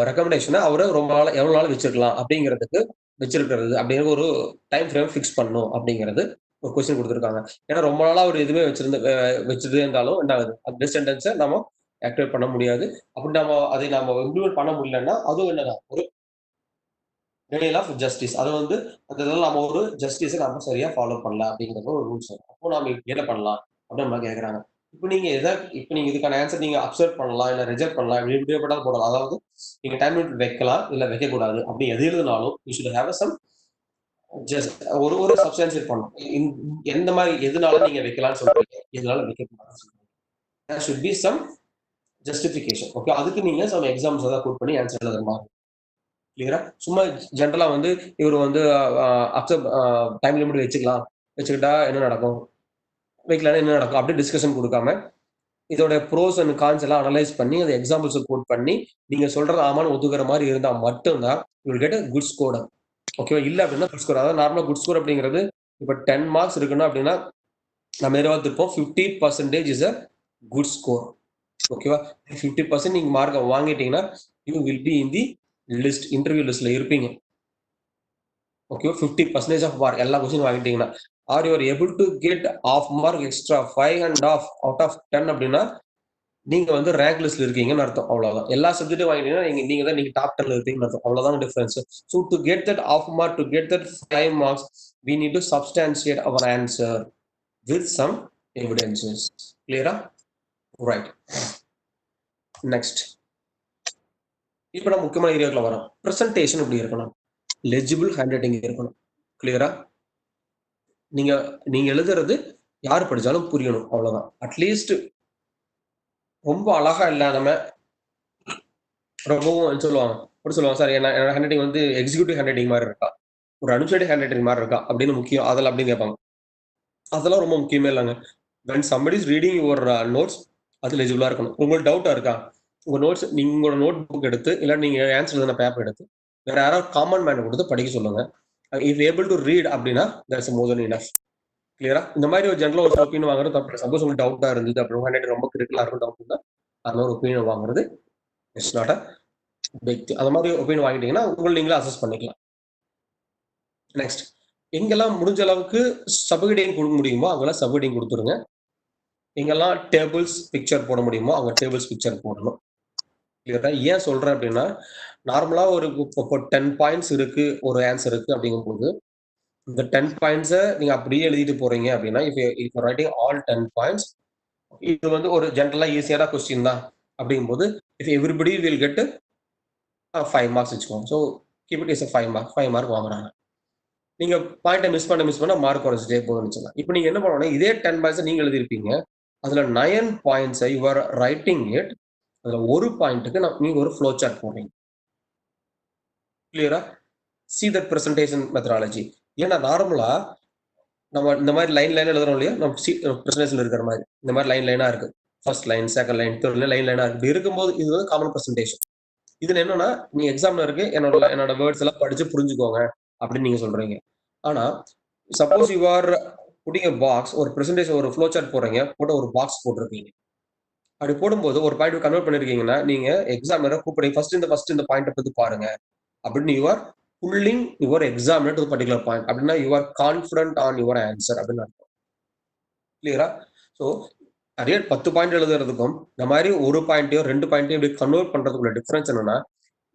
Speaker 1: ரெக்கமெண்டேஷனை அவரை ரொம்ப நாள் எவ்வளவு நாள் வச்சிருக்கலாம் அப்படிங்கிறதுக்கு வச்சிருக்கிறது அப்படிங்கிற ஒரு டைம் ஃப்ரேம் ஃபிக்ஸ் பண்ணும் அப்படிங்கிறது ஒரு கொஸ்டின் கொடுத்துருக்காங்க. ஏன்னா ரொம்ப நாளா அவர் எதுவுமே வச்சிருந்தே இருந்தாலும் என்ன ஆகுது, அந்த டெத் சென்டென்ஸை நம்ம ஆக்டிவேட் பண்ண முடியாது. அப்படி அதை நம்ம இம்ப்ளிமெண்ட் பண்ண முடியலன்னா அதுவும் என்னதான் ஒரு டெனியல் ஆஃப் ஜஸ்டிஸ். அது வந்து அந்த இதில் நம்ம ஒரு ஜஸ்டிஸை நம்ம சரியா ஃபாலோ பண்ணல அப்படிங்கிறது ஒரு ரூல்ஸ் வரும். அப்போ நம்ம என்ன பண்ணலாம் அப்படின்னு நம்ம கேட்குறாங்க. இப்போ நீங்க இதுக்கான ஆன்சர் நீங்க அப்சர்வ் பண்ணலாம், இல்ல ரிஜெக்ட் பண்ணலாம், எப்படி எப்படிப்பட்டாலும் போடலாம். அதாவது நீங்க டைம் லிமிட் வைக்கலாம், இல்ல வைக்கக்கூடாது. அப்படி எது எழுதினாலும் you should have some just ஒரு ஒரு சப்ஸ்டான்சியேட் பண்ணணும். எந்த மாதிரி எதுனால நீங்க வைக்கலாம்னு சொல்றீங்க, எதனால வைக்கக்கூடாதுன்னு சொல்றீங்க. There should be some justification. Okay, அதுக்கு நீங்க சம் எக்ஸாம்ஸ் ஏதாவது கோட் பண்ணி ஆன்சர் எழுதுற மாதிரி. கிளியரா? சும்மா ஜென்ரலா வந்து இவர் வந்து அப்சர்வ் டைம் லிமிட் வச்சுக்கிட்டா என்ன நடக்கும், வைக்கலன்னா என்ன நடக்கும் அப்படி டிஸ்கஷன் கொடுக்காம இதோட ப்ரோஸ் அண்ட் கான்ஸ் எல்லாம் அனலைஸ் பண்ணி அதை எக்ஸாம்பிள்ஸ் கோட் பண்ணி நீங்க சொல்றது ஆமான்னு ஒத்துக்கிற மாதிரி இருந்தா மட்டும்தான் you will get a good score. ஓகேவா? இல்ல அப்படின்னா குட் ஸ்கோர். அதாவது நார்மலா குட் ஸ்கோர் அப்படிங்கிறது இப்ப 10 மார்க்ஸ் இருக்குன்னா அப்படின்னா நம்ம எதிர்பார்த்திருப்போம் 50% இஸ் அ குட் ஸ்கோர். ஓகேவா? 50% நீங்க மார்க் வாங்கிட்டீங்கன்னா you will be in the list, interview லிஸ்ட்ல இருப்பீங்க. ஓகேவா? 50% ஆஃப் மார்க் எல்லா கொஸ்டின் வாங்கிட்டீங்கன்னா or you are able to get of mark extra 5.5 out of 10 அப்படின்னா நீங்க வந்து ரேங்க் லிஸ்ட்ல இருக்கீங்கன்னு அர்த்தம். அவ்வளவுதான். எல்லா சப்ஜெக்டும் வாங்கிட்டீங்கன்னா நீங்க டாப் 10ல இருக்கீங்கன்னு அர்த்தம். அவ்வளவுதான் difference. So to get that of mark, to get that 5 marks, we need to substantiate our answer with some evidences. Clear? Right. Next. இப்போ நம்ம முக்கியமான ஏரியாக்குள்ள வரோம். பிரசன்டேஷன் எப்படி இருக்கணும்? லெஜிபிள் ஹேண்ட் ரைட்டிங் இருக்கணும். கிளியரா? நீங்க நீங்க எழுதுறது யார் படிச்சாலும் புரியணும். அவ்வளவுதான். அட்லீஸ்ட் ரொம்ப அழகா இல்லாம ரொம்பவும் சொல்லுவாங்க அப்படி சொல்லுவாங்க, சார் என்ன ஹேண்ட் ரைட்டிங் வந்து எக்ஸிக்யூட்டிவ் ஹேண்ட் ரைட்டிங் மாதிரி இருக்கா, ஒரு அனுசைடு ஹேண்ட் ரைட்டிங் மாதிரி இருக்கா அப்படின்னு முக்கியம். அதெல்லாம் அப்படின்னு கேட்பாங்க. அதெல்லாம் ரொம்ப முக்கியமே இல்லைங்க. when somebody is reading your notes அது லெஜிபிளா இருக்கணும். உங்களுக்கு டவுட்டா இருக்கா, உங்க நோட்ஸ் நீங்க உங்களோட நோட் புக் எடுத்து இல்ல நீங்க ஆன்சர் எழுதின பேப்பர் எடுத்து வேற யாராவது காமன் மேன் கொடுத்து படிக்க சொல்லுங்க. இஃப் ஏபிள் டு ரீட் அப்படின்னா தட்ஸ் மோர் தென் இனஃப். கிளியரா? இந்த மாதிரி ஒரு ஜெனரல் ஒரு ஒப்பீனியன் வாங்குறது தப்பு. சப்போஸ் உங்களுக்கு டவுட்டா இருந்தது அப்புறம் ஹேண்ட் ரைட்டிங் ரொம்ப கிரிட்டிக்கலா இருக்கும் டவுட் இருந்தா அதனால ஒரு ஒப்பீனியன் வாங்குறது it's not a big thing. அந்த மாதிரி ஒப்பீனியன் வாங்கிட்டீங்கன்னா உங்களை நீங்களே அசஸ் பண்ணிக்கலாம். நெக்ஸ்ட், எங்கெல்லாம் முடிஞ்ச அளவுக்கு சப்ஹெட்டிங் கொடுக்க முடியுமோ அங்கெல்லாம் சப்ஹெட்டிங் கொடுத்துருங்க. எங்கெல்லாம் டேபிள்ஸ் பிக்சர் போட முடியுமோ அங்க டேபிள்ஸ் பிக்சர் போடணும். கிளியரா? ஏன் சொல்றேன் அப்படின்னா நார்மலா ஒரு இப்போ 10 பாயிண்ட்ஸ் இருக்கு ஒரு ஆன்சர் இருக்கு அப்படிங்கும்போது இந்த 10 பாயிண்ட்ஸை நீங்க அப்படியே எழுதிட்டு போறீங்க அப்படின்னா இஃப் ரைட்டிங் ஆல் 10 பாயிண்ட்ஸ் இது வந்து ஒரு ஜென்ரலா ஈஸியான கொஸ்டின் தான் அப்படிங்கும்போது if everybody will get 5 marks வச்சுக்கோங்க. So keep it is 5 mark வாங்குறாங்க. நீங்க பாயிண்ட்டை மிஸ் பண்ண மார்க் குறைஞ்சிட்டே போகுதுன்னு வச்சுக்கலாம். இப்போ நீங்க என்ன பண்ணணும், இதே 10 பாயிண்ட்ஸை நீங்க எழுதிருப்பீங்க, அதுல 9 பாயிண்ட்ஸை யூ ஆர் ரைட்டிங் இட், அதுல ஒரு பாயிண்ட்டுக்கு நீங்க ஒரு ஃப்ளோ சார்ட் போடுறீங்க. கிளியரா? See that presentation methodology. ஏன்னா நார்மலா நம்ம இந்த மாதிரி லைன் எழுதுறோம் இல்லையா, நம்ம பிரசன்டேஷன் இருக்கிற மாதிரி இந்த மாதிரி லைனா இருக்கு. First line, second line, third line லைனா இருக்கு. இருக்கும்போது இது வந்து காமன் பிரசன்டேஷன். இதுல என்னன்னா, நீங்க எக்ஸாமினருக்கு என்னோட வேர்ட்ஸ் எல்லாம் படிச்சு புரிஞ்சுக்கோங்க அப்படின்னு நீங்க சொல்றீங்க. ஆனா, suppose you are putting a box, ஒரு பிரசன்டேஷன் ஒரு ஃப்ளோ சார்ட் போடுறீங்க. போட்டு ஒரு பாக்ஸ் போட்டிருக்கீங்க. அப்படி போடும்போது ஒரு பாயிண்ட் கன்வெர்ட் பண்ணிருக்கீங்கன்னா, நீங்க எக்ஸாமினர கூப்பிடுறீங்க. ஃபர்ஸ்ட் இந்த பாயிண்ட்ட பத்தி பாருங்க. அப்படின்னு you are pulling your examiner to particular point. அப்படின்னா you are confident on your answer அப்படின்னு அர்த்தம். கிளியரா? ஸோ நிறைய 10 பாயிண்ட் எழுதுறதுக்கும், இந்த மாதிரி ஒரு பாயிண்ட்டையோ, 2 பாயிண்ட்டையும் இப்படி கன்வெர்ட் பண்றதுக்குள்ள டிஃபரன்ஸ் என்னன்னா,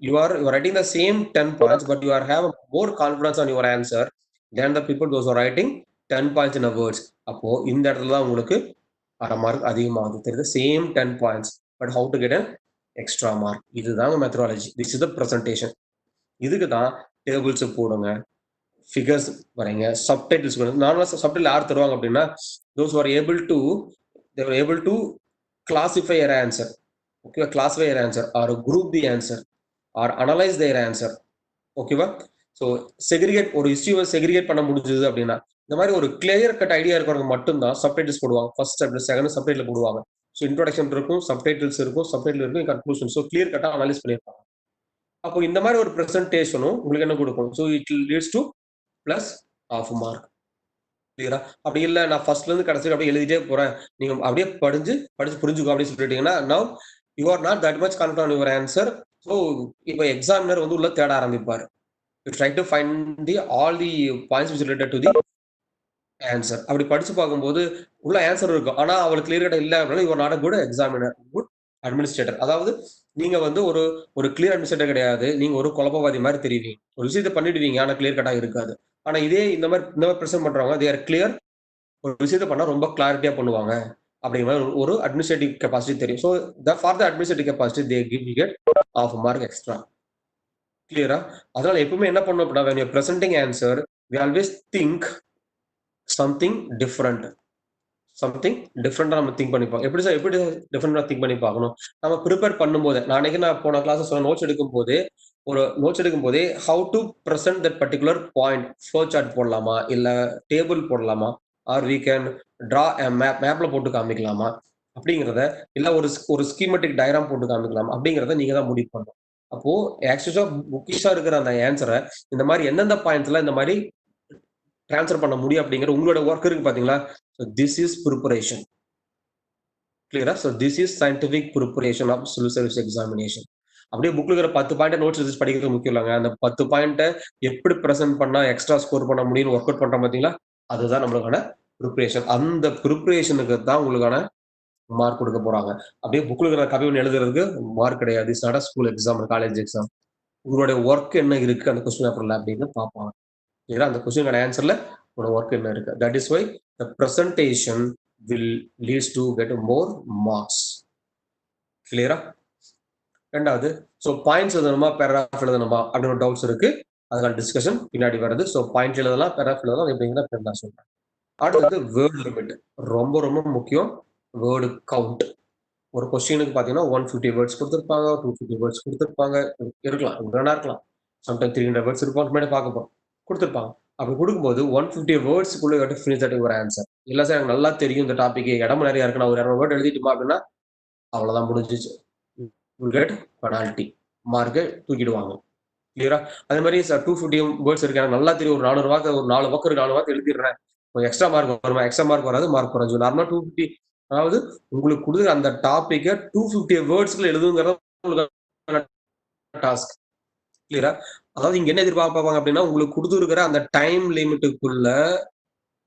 Speaker 1: you are writing the same 10 points, but you are have more confidence on your answer than the people those who are writing 10 points in a words. அப்போ இந்த இடத்துல தான் உங்களுக்கு அரை மார்க் அதிகமாகுது. தெரியுது? Same 10 points. But how to get an extra mark. இதுதாங்க methodology. This is the presentation. இதுக்கு தான் டேபிள்ஸ் போடுங்க, ஃபிகர்ஸ் வரைங்க, சப்டைட்டில்ஸ் கொடுங்க. நார்மலா சப்டைட்டில் யார் தருவாங்க அப்படின்னா, those who are able to they were able to classify your answer. Okay, classify your answer or group the answer or analyze their answer. ஓகேவா? So segregate ஒரு இஷ்யூவை செக்ரிகேட் பண்ண முடிஞ்சது அப்படின்னா, இந்த மாதிரி ஒரு கிளியர் கட் ஐடியா இருக்கிறவங்க மட்டும்தான் சப்டைட்டில்ஸ் போடுவாங்க. ஃபர்ஸ்ட் சாப்டர், செகண்ட் சப்டைட்டில் போடுவாங்க. ஸோ இன்ட்ரோடக்ஷன் இருக்கும், சப்டைட்டில்ஸ் இருக்கும், சப்டைட்டில் இருக்கும், கன்க்ளூஷன். ஸோ கிளியர் கட்டா அனலைஸ் பண்ணியிருப்பாங்க. அப்போ இந்த மாதிரி ஒரு பிரசன்டேஷனும் உங்களுக்கு என்ன கொடுக்கும்? So it leads to plus of mark. கிளியரா? அப்படி இல்ல நான் ஃபர்ஸ்ட்ல இருந்து கடைசி அப்படியே எழுதிட்டே போறேன். நீங்க அப்படியே படிச்சு புரிஞ்சுக்கோ அப்படின்னு சொல்லிட்டீங்கன்னா, now you are not that much confident on your answer. So இப்போ எக்ஸாமினர் வந்து உள்ள தேட ஆரம்பிப்பாரு. You try to find all the points which related to the answer. அப்படி படிச்சு பார்க்கும்போது உள்ள ஆன்சர் இருக்கும். ஆனா அவளுக்கு கிளியர் கட்டா இல்ல அப்படின்னா you are not a good examiner, good administrator. அதாவது நீங்க வந்து ஒரு ஒரு கிளியர் அட்மினிஸ்ட்ரேட்டர் கிடையாது. நீங்க ஒரு குழப்பவாதி மாதிரி தெரியுவீங்க. ஒரு விஷயத்த பண்ணிடுவீங்க. ஆனா கிளியர் கட்டா இருக்காது. ஆனா இதே இந்த மாதிரி பிரசன்ட் பண்றவங்க தே ஆர் கிளியர். ஒரு விஷயத்த பண்ணா ரொம்ப கிளாரிட்டியா பண்ணுவாங்க. அப்படிங்கிற மாதிரி ஒரு அட்மினிஸ்ட்ரேட்டிவ் கெப்பாசிட்டி தெரியும். So for the administrative capacity they give you get half mark extra. கிளியரா? அதனால எப்பவுமே என்ன பண்ணணும் அப்படின்னா, when you're presenting answer, we always think something different. Something டிஃப்ரெண்டா நம்ம திங்க் பண்ணி பார்க்கணும். எப்படி டிஃப்ரெண்டா திங்க் பண்ணி பார்க்கணும்? நம்ம ப்ரிப்பேர் பண்ணும்போது, நான் போன கிளாஸ்ல சொன்ன நோட்ஸ் எடுக்கும்போதே how to present that particular point. Flow chart போடலாமா? இல்ல டேபிள் போடலாமா? Or we can draw a மேப்ல போட்டு காமிக்கலாமா? அப்படிங்கிறத இல்ல ஒரு ஸ்கீமேட்டிக் டயகிராம் போட்டு காமிக்கலாமா? அப்படிங்கிறத நீங்க தான் முடிவு பண்ணணும். அப்போ ஆக்சுவலா புக்கிஷா இருக்கிற அந்த ஆன்சர இந்த மாதிரி எந்தெந்த பாயிண்ட்ஸ்ல இந்த மாதிரி ட்ரான்ஸ்ஃபர் பண்ண முடியும் அப்படிங்கிற உங்களோட ஒர்க் இருக்கு பாத்தீங்களா? So this is preparation. கிளியரா? So this is scientific preparation of civil service examination. அப்படியே புக்ல இருக்கிற 10 பாயிண்ட் நோட்ஸ் எடுத்து படிக்கிறது முக்கியம் இல்லைங்க. அந்த 10 பாயிண்ட்ட எப்படி பிரசன்ட் பண்ணா எக்ஸ்ட்ரா ஸ்கோர் பண்ண முடியும்னு ஒர்க் அவுட் பண்றோம் பாத்தீங்களா? அதுதான் நம்மளுக்கான ப்ரிப்பரேஷன். அந்த ப்ரிப்பரேஷனுக்கு தான் உங்களுக்கான மார்க் கொடுக்க போறாங்க. அப்படியே புக்ல இருக்கிற கவி ஒன்று எழுதுறதுக்கு மார்க் கிடையாது. It's not a school exam, college exam. உங்களுடைய ஒர்க் என்ன இருக்கு அந்த கொஸ்டின் பேப்பர்ல அப்படின்னு பார்ப்பாங்க. ஏன்னா அந்த கொஸ்டினுக்கான ஆன்சர்ல உங்களோட ஒர்க் என்ன இருக்கு. That is why the presentation will leads to get more marks. கிளியரா? ரெண்டாவது, ஸோ பாயிண்ட்ஸ் எழுதணுமா பேராகிராஃப் எழுதணுமா அப்படின்னு ஒரு டவுட்ஸ் இருக்கு. அதனால டிஸ்கஷன் பின்னாடி வருது. ஸோ பாயிண்ட் எழுதலாம், பேராகிராஃப் எழுதலாம், எப்படிங்கிறத நான் சொல்றேன். அடுத்தது வேர்ட் லிமிட். ரொம்ப ரொம்ப முக்கியம். Word count. ஒரு கொஸ்டினுக்கு பார்த்தீங்கன்னா 150 வேர்ட்ஸ் கொடுத்துருப்பாங்க, 250 வேர்ட்ஸ் கொடுத்துருப்பாங்க, இருக்கலாம், வேணா இருக்கலாம். சம்டைம் 300 வேர்ட்ஸ் இருக்கும், முன்னாடி பார்க்க போறோம், கொடுத்துருப்பாங்க. அப்படி கொடுக்கும்போது 150 வேர்ட்ஸ்க்குள்ள ஃபினிஷ் தட் ஒரு ஆன்சர். இல்ல சார் எனக்கு நல்லா தெரியும் இந்த டாபிக், இடம் நிறைய இருக்கு, நான் ஒரு 200 வேர்ட் எழுதிட்டுமா அப்படின்னா அவ்வளவுதான், முடிஞ்சிச்சு. கெட் பெனால்டி, மார்க்கை தூக்கிடுவாங்க. கிளியரா? அதே மாதிரி சார் 250 வேர்ட்ஸ் இருக்கு, எனக்கு நல்லா தெரியும், ஒரு 400 வார்த்தை, ஒரு 4 பக்கம் 4 வார்த்தை எழுதிடுறேன், எக்ஸ்ட்ரா மார்க் வருமா? எக்ஸ்ட்ரா மார்க் வராது, மார்க் குறைஞ்சு. நார்மலா 250, அதாவது உங்களுக்கு கொடுக்குற அந்த டாபிக்கை 250 வேர்ட்ஸ்ல எழுதுங்கிறது டாஸ்க். கிளியரா? அதாவது இங்க என்ன எதிர்பார்ப்பாங்க அப்படின்னா, உங்களுக்கு கொடுத்துருக்கிற அந்த டைம் லிமிட்டுக்குள்ள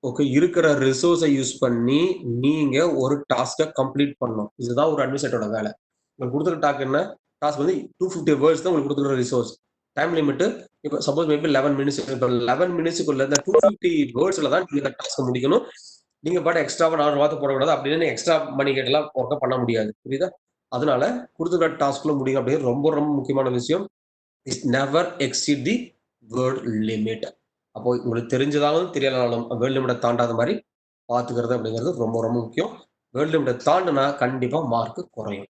Speaker 1: ஓகே இருக்கிற ரிசோர்ஸை யூஸ் பண்ணி நீங்க ஒரு டாஸ்கை கம்ப்ளீட் பண்ணணும். இதுதான் ஒரு அட்மினிஸ்ட்ரேட்டரோட வேலை. உங்களுக்கு கொடுத்துருக்க டாஸ்க் என்ன? டாஸ்க் வந்து 250 வேர்ட்ஸ் தான் உங்களுக்கு கொடுத்துருக்கிற ரிசோர்ஸ். டைம் லிமிட் இப்போ சப்போஸ் மேபி 11 மினிட்ஸ். இப்போ 11 மினிட்ஸ்க்குள்ள இந்த 250 வேர்ட்ஸ்ல தான் நீங்க டாஸ்க் முடிக்கணும். நீங்க பாட்டு எக்ஸ்ட்ராவா 4 வார்த்தை போடக்கூடாது. அப்படின்னு எக்ஸ்ட்ரா மணி கேட்டெல்லாம் ஒர்க் பண்ண முடியாது. புரியுதா? அதனால கொடுத்துருக்க டாஸ்க்ல முடியும் அப்படின்னு ரொம்ப ரொம்ப முக்கியமான விஷயம். Is never exceed the word limit. அப்போ உங்களுக்கு தெரிஞ்சதாலும் தெரியலனாலும் வேர்ல்ட் லிமிட்டை தாண்டாத மாதிரி பார்த்துக்கிறது அப்படிங்கிறது ரொம்ப ரொம்ப முக்கியம். வேர்ல்ட் லிமிட்டை தாண்டினா கண்டிப்பா மார்க் குறையும்.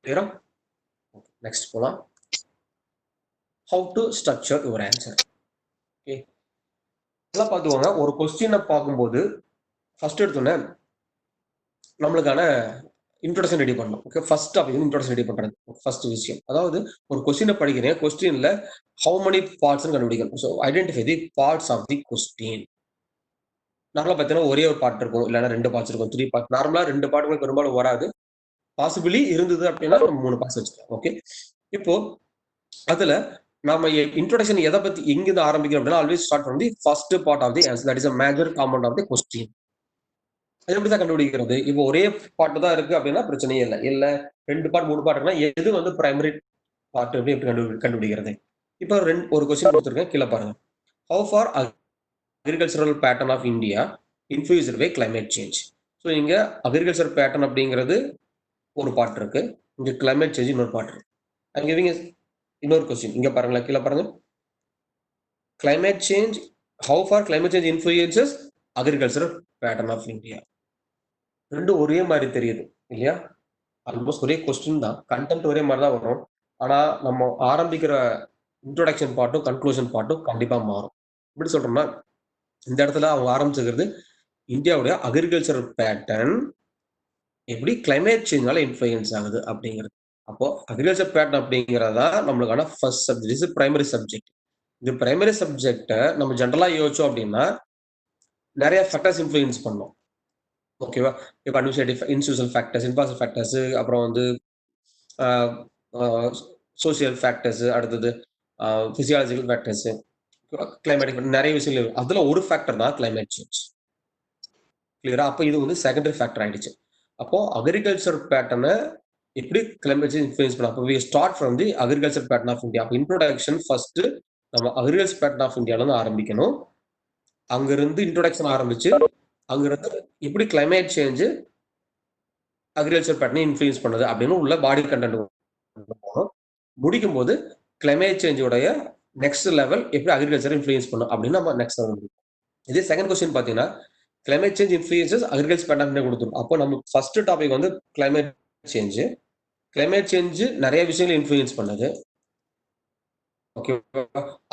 Speaker 1: கிளியரா? நெக்ஸ்ட் போலாம். How to structure your answer. Okay, இதெல்லாம் பார்த்துக்கோங்க. ஒரு கொஸ்டினை பார்க்கும்போது ஃபர்ஸ்ட் எடுத்தோன்னே நம்மளுக்கான இன்ட்ரோடக்ஷன் ரெடி பண்ணணும். ஓகே, ஃபர்ஸ்ட் டாபிக் வந்து இன்ட்ரோடக்ஷன் ரெடி பண்றது. ஃபர்ஸ்ட் விஷயம். அதாவது ஒரு கொஸ்டினை படிக்கிறேன். கொஸ்டின்ல ஹவு many பார்ட்ஸ் கண்டுபிடிக்கணும். So identify the parts of the question. நார்மலா பார்த்தீங்கன்னா ஒரே ஒரு பார்ட் இருக்கும், இல்லைன்னா 2 பார்ட்ஸ் இருக்கும், 3 பார்ட். நார்மலா 2 பார்ட்டுகள் பெரும்பாலும் வராது. பாசிபிளி இருந்தது அப்படின்னா நம்ம 3 பார்ட்ஸ் வச்சுக்கலாம். ஓகே, இப்போ அதுல நாம இன்ட்ரோடக்ஷன் எதை பத்தி எங்கிருந்து ஆரம்பிக்கிறோம் அப்படின்னா always start from the first part of the answer. That is a major compound of the question. அது எப்படி தான் கண்டுபிடிக்கிறது? இப்போ ஒரே பாட்டு தான் இருக்கு அப்படின்னா பிரச்சனையே இல்லை. இல்ல 2 பார்ட் 3 பார்ட் இருக்குன்னா எது வந்து பிரைமரி பார்ட் எப்படி எப்படி கண்டுபிடிக்கிறது? இப்போ ஒரு கொஸ்டின் கொடுத்துருக்கேன், கீழே பாருங்க. How far agricultural pattern of India influenced by climate change. So இங்க அக்ரிகல்ச்சர் பேட்டர்ன் அப்படிங்கிறது ஒரு பார்ட் இருக்கு, இங்க கிளைமேட் சேஞ்ச் இன்னொரு பார்ட் இருக்கு. I'm giving இன்னொரு கொஸ்டின் இங்க பாருங்களேன், கீழே பாருங்க. Climate change, how far climate change influences agricultural pattern of India. ரெண்டும் ஒரே மாதிரி தெரியுது இல்லையா? ஆல்மோஸ்ட் ஒரே கொஸ்டின் தான், கண்டென்ட் ஒரே மாதிரி தான் வரும். ஆனா நம்ம ஆரம்பிக்கிற இன்ட்ரோடக்ஷன் பார்ட்டும் கன்க்ளூஷன் பார்ட்டும் கண்டிப்பா மாறும். எப்படி சொல்றோம்னா, இந்த இடத்துல அவங்க ஆரம்பிச்சிருக்கிறது இந்தியாவுடைய அக்ரிகல்ச்சரல் பேட்டர்ன் எப்படி கிளைமேட் சேஞ்ச்னால இன்ஃப்ளூயன்ஸ் ஆகுது அப்படிங்கிறது. அப்போ அக்ரிகல்ச்சர் பேட்டர்ன் அப்படிங்கிறதா நம்மளுக்கான ஃபர்ஸ்ட் சப்ஜெக்ட். இது பிரைமரி சப்ஜெக்ட். இந்த பிரைமரி சப்ஜெக்டை நம்ம ஜென்ரலா யோசிச்சோம் அப்படின்னா நிறைய ஃபேக்டர்ஸ் இன்ஃப்ளூயன்ஸ் பண்ணும். ஓகேவா? இப்போ administrative institutional factors, infrastructure factors, அப்புறம் வந்து சோசியல் ஃபேக்டர்ஸ், அடுத்தது பிசியாலஜிக்கல் ஃபேக்டர்ஸ், கிளைமேட்டிக் நிறைய விஷயங்கள். அதுல ஒரு ஃபேக்டர் தான் கிளைமேட் சேஞ்ச். கிளியரா? அப்போ இது வந்து செகண்டரி ஃபேக்டர் ஆயிடுச்சு. அப்போ அக்ரிகல்ச்சர் பேட்டர்னை எப்படி கிளைமேட் சேஞ்ச் இன்ஃப்ளூயன்ஸ் பண்ணலாம்? அப்போ we start from the agriculture pattern of India. அப்போ இன்ட்ரோடக்ஷன் ஃபர்ஸ்ட் நம்ம அக்ரிகல்ச்சர் பேட்டர்ன் ஆஃப் இந்தியால இருந்து ஆரம்பிக்கணும். அங்கிருந்து இன்ட்ரோடக்ஷன் ஆரம்பிச்சு அங்கிருந்து எப்படி கிளைமேட் சேஞ்ச் அக்ரிகல்ச்சர் பேட்டர்னை இன்ஃப்ளூயன்ஸ் பண்ணுது அப்படின்னு உள்ள பாடி கண்டென்ட் போகணும். முடிக்கும் போது கிளைமேட் சேஞ்சோடைய நெக்ஸ்ட் லெவல் எப்படி அக்ரிகல்ச்சர் இன்ஃப்ளூயன்ஸ் பண்ணும் அப்படின்னு நம்ம நெக்ஸ்ட் லெவல். இதே செகண்ட் கொஸ்டின் பார்த்தீங்கன்னா climate change influences agriculture pattern கொடுத்துரும். அப்போ நம்ம ஃபர்ஸ்ட் டாபிக் வந்து கிளைமேட் சேஞ்ச். கிளைமேட் சேஞ்ச் நிறைய விஷயங்கள் இன்ஃப்ளூயன்ஸ் பண்ணுது. ஓகே,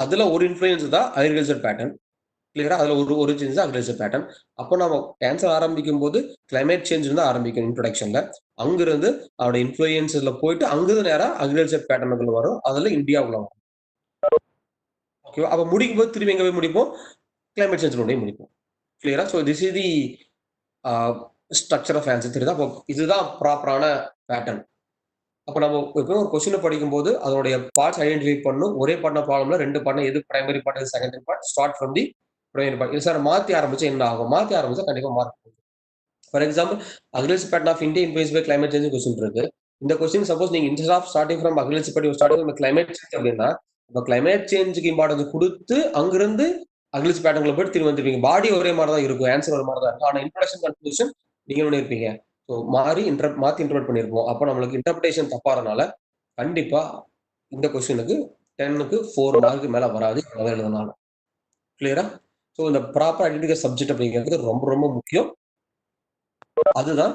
Speaker 1: அதுல ஒரு இன்ஃப்ளூயன்ஸ் தான் அக்ரிகல்ச்சர் பேட்டர்ன். கிளியரா? அதுல ஒரு சேஞ்ச் தான் அக்ரிகல்ச்சர் பேட்டர்ன். அப்போ நம்ம ஆன்சர் ஆரம்பிக்கும் போது கிளைமேட் சேஞ்ச் தான் ஆரம்பிக்கும் இன்ட்ரோடக்ஷன்ல. அங்கிருந்து அவரோட இன்ஃப்ளூயன்ஸ்ல போயிட்டு அங்கிருந்து நேரம் அக்ரிகல்ச்சர் பேட்டர்னுக்குள்ள வரும். அதுல இந்தியாவுக்குள்ள வரும். ஓகேவா? அப்ப முடிக்கும் போது திரும்பி எங்க போய் முடிப்போம்? கிளைமேட் சேஞ்ச் முடிப்போம். கிளியரா? So this is the structure of answer. தெரியுதா? அப்போ இதுதான் ப்ராப்பரான பேட்டர்ன். அப்போ நம்ம இப்போ ஒரு கொஸ்டினை படிக்கும்போது அதோடைய பார்ட்ஸ் ஐடென்டிஃபை பண்ணும். ஒரே பண்ண ப்ராப்ளம்ல 2 பண்ண எது பிரைமரி பார்ட், எது secondary part. Start from the primary part. இது சார் மாத்தி ஆரம்பிச்சா என்ன ஆகும்? மாத்தி ஆரம்பிச்சா கண்டிப்பா மார்க் போகும். For example, agriculture pattern of India influence by climate change question இருக்கு. இந்த கொஸ்டின் சப்போஸ் நீங்க instead of starting from agriculture pattern starting from climate change அப்படின்னா இப்போ கிளைமேட் சேஞ்சுக்கு இம்பார்ட்டன்ஸ் கொடுத்து அங்கிருந்து அக்ரிகல்ச்சர் பேட்டர்ன்ல போயிட்டு திரும்பி வந்துருப்பீங்க. பாடி ஒரே மாதிரி தான் இருக்கும், ஆன்சர் ஒரு மாதிரி தான் இருக்கும். ஆனால் இன்ட்ரோடக்ஷன் கன்க்ளூஷன் நீங்க பண்ணிருப்பீங்க. ஸோ மாறி மாத்தி இன்டர்பிரட் பண்ணிருப்போம். அப்போ நம்மளுக்கு இன்டர்பிரேஷன் தப்பாறதுனால கண்டிப்பா இந்த கொஸ்டினுக்கு 10க்கு 4 மார்க் மேல வராது எழுதுனாலும். கிளியரா? ஸோ இந்த ப்ராப்பர் ஐடென்டிஃபை சப்ஜெக்ட் அப்படிங்கிறது ரொம்ப ரொம்ப முக்கியம். அதுதான்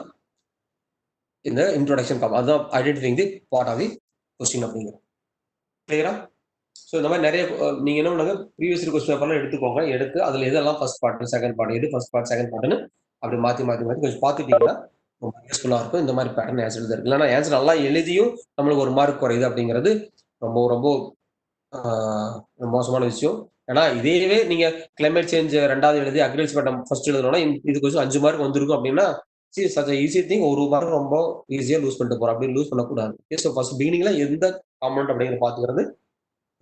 Speaker 1: இந்த இன்ட்ரோடக்ஷன் அதுதான் identifying the part of the question அப்படிங்கிறது. கிளியரா? ஸோ இந்த மாதிரி நிறைய நீங்க என்ன பண்ணுங்க, ப்ரீவியஸ் கொஸ்டின் பேப்பர்லாம் எடுத்துக்கோங்க. எடுத்து அதுல எதெல்லாம் ஃபர்ஸ்ட் பார்ட், செகண்ட் பார்ட், எது ஃபர்ஸ்ட் பார்ட், செகண்ட் பார்ட்னு அப்படி மாத்தி மாத்தி மாத்தி கொஞ்சம் பார்த்துட்டீங்கன்னா ரொம்ப யூஸ்ஃபுல்லா இருக்கும். இந்த மாதிரி பேட்டர்ன் ஆன்சர் எழுதுறது. இல்லைன்னா ஆன்சர் நல்லா எழுதியும் நம்மளுக்கு ஒரு மார்க் குறையுது அப்படிங்கிறது ரொம்ப ரொம்ப மோசமான விஷயம். ஏன்னா இதேவே நீங்க கிளைமேட் சேஞ்ச் 2வது எழுதி அக்ரிகல்ச்சர் பேட்டர்ன் ஃபர்ஸ்ட் எழுதணும்னா இது கொஞ்சம் 5 மார்க் வந்திருக்கும் அப்படின்னா சச் ஈஸி திங். ஒரு மார்க் ரொம்ப ஈஸியா லூஸ் பண்ணிட்டு போறோம். அப்படி லூஸ் பண்ணக்கூடாது. ஸோ ஃபர்ஸ்ட் பிகினிங்ல எந்த காம்பனண்ட் அப்படிங்கிறத பாத்துக்கிறது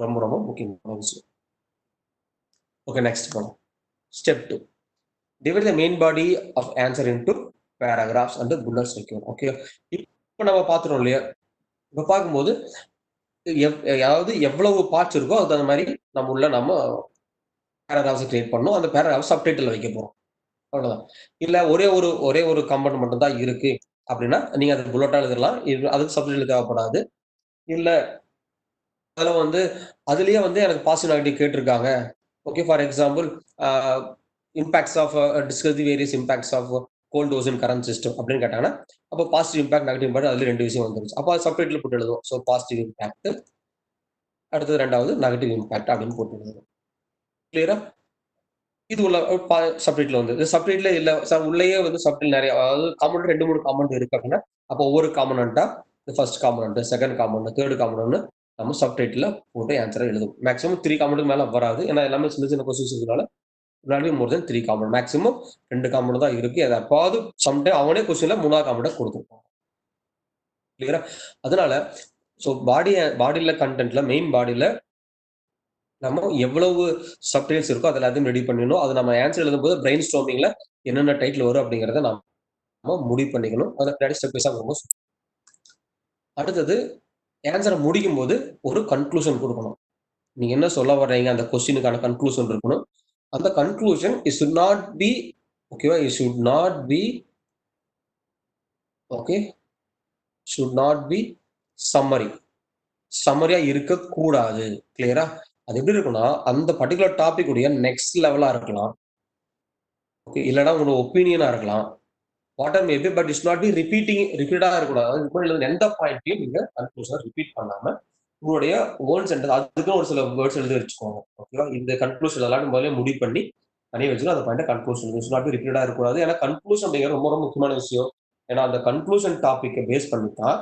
Speaker 1: ரொம்ப ரொம்ப முக்கியமான விஷயம். ஓகே, நெக்ஸ்ட் போலாம். Step 2, divide the main body of answer into paragraphs and bullets வைக்கணும். ஓகே, இப்போ நம்ம பார்த்துட்டோம் இல்லையா? இப்போ பார்க்கும்போது அதாவது எவ்வளவு பார்ட்ஸ் இருக்கோ அதுக்கு தகுந்த மாதிரி நம்ம பேராகிராஃப்ஸ் கிரியேட் பண்ணணும். அந்த பேராகிராஃப் சப்டைட்டில் வைக்க போறோம். அவ்வளவுதான். இல்ல ஒரே ஒரு கம்பெனி மட்டும் தான் இருக்கு அப்படின்னா நீங்க அதை புல்லட்டா எழுதலாம். அதுக்கு சப்டைட்டில் தேவைப்படாது. இல்ல அதுல வந்து அதுலயே வந்து எனக்கு பாசிட்டிவ் நெகட்டிவ் கேட்டிருக்காங்க. Okay, for example impacts of discuss the various impacts of gold dose in current system அப்படின்னு கேட்டாங்கன்னா அப்போ பாசிட்டிவ் இம்பாக்ட் நெகட்டிவ் இம்பாக்ட் அதுல 2 விஷயம் வந்துருச்சு. அப்போ சப்டைட்டில் போட்டு எழுதுவோம். ஸோ பாசிட்டிவ் இம்பாக்ட், அடுத்தது 2வது நெகட்டிவ் இம்பாக்ட் அப்படின்னு போட்டு எழுதுவோம். கிளியரா? இது உள்ள சப்டைட்டில் வந்து சப்டைட்டில் இல்ல உள்ளேயே வந்து சப்டைட்டில் நிறைய, அதாவது காமெண்ட் 2 3 காமெண்ட் இருக்கு அப்படின்னா அப்போ ஒவ்வொரு காம்பனண்டா first component, second component, third component நம்ம சப்டைட்டில் போட்டு ஆன்சரை எழுதும். மேக்ஸிமம் 3 காம்பனண்ட் மேல வராது. ஏன்னா எல்லாமே சின்ன சின்ன கொஸ்டின்ஸ் இருக்கிறதுனால முன்னாடி மோர் தென் 3 காம்பனண்ட். மேக்ஸிமம் 2 காம்பனண்ட் தான் இருக்கு. அது எப்பாவது சம்டைம் அவனே கொஸ்டின்ல 3வது காம்பனண்ட் கொடுத்துருப்பான். கிளியரா? அதனால பாடியில கண்டென்ட்ல மெயின் பாடியில நம்ம எவ்வளவு சப்டைல்ஸ் இருக்கோ அது எல்லாத்தையும் ரெடி பண்ணிடணும். அது நம்ம ஆன்சர் எழுதும்போது பிரெயின் ஸ்டார்மிங்ல என்னென்ன டைட்டில் வரும் அப்படிங்கிறத நம்ம முடிவு பண்ணிக்கணும். அதில் பின்னாடி ஸ்டெப் வைஸா ரொம்ப அடுத்தது ஆன்சரை முடிக்கும் போது ஒரு கன்க்ளூஷன் கொடுக்கணும். நீங்க என்ன சொல்ல வர்றீங்க அந்த கொஸ்டினுக்கான கன்க்ளூஷன் இருக்கணும். அந்த conclusion it should not be ஓகேவா? It should not be okay should not be summary. சம்மரியா இருக்கக்கூடாது. கிளியரா? அது எப்படி இருக்கும்னா அந்த பர்டிகுலர் டாபிக் உடைய நெக்ஸ்ட் லெவலா இருக்கலாம். ஓகே இல்லைன்னா உங்களோட ஒப்பீனியனா இருக்கலாம். Water maybe but it's not be ரிப்பீட்டடா இருக்கக்கூடாது. இப்போ எந்த பாயிண்ட்டையும் நீங்க கன்க்ளூஷனை ரிப்பீட் பண்ணாம உங்களுடைய ஓன் சென்டென்ஸ் அதுக்குன்னு ஒரு சில வேர்ட்ஸ் எழுதி வச்சுக்கோங்க. ஓகேவா? இந்த கன்க்ளூஷன் எல்லாம் முதல்ல முடிவு பண்ணி தனியாக வச்சுக்கணும். அந்த point conclusion it's not be ரிப்பீட்டடா இருக்கக்கூடாது. ஏன்னா கன்க்ளூஷன் அப்படிங்கிறது ரொம்ப ரொம்ப முக்கியமான விஷயம். ஏன்னா அந்த கன்க்ளூஷன் டாபிக்கை பேஸ் பண்ணி தான்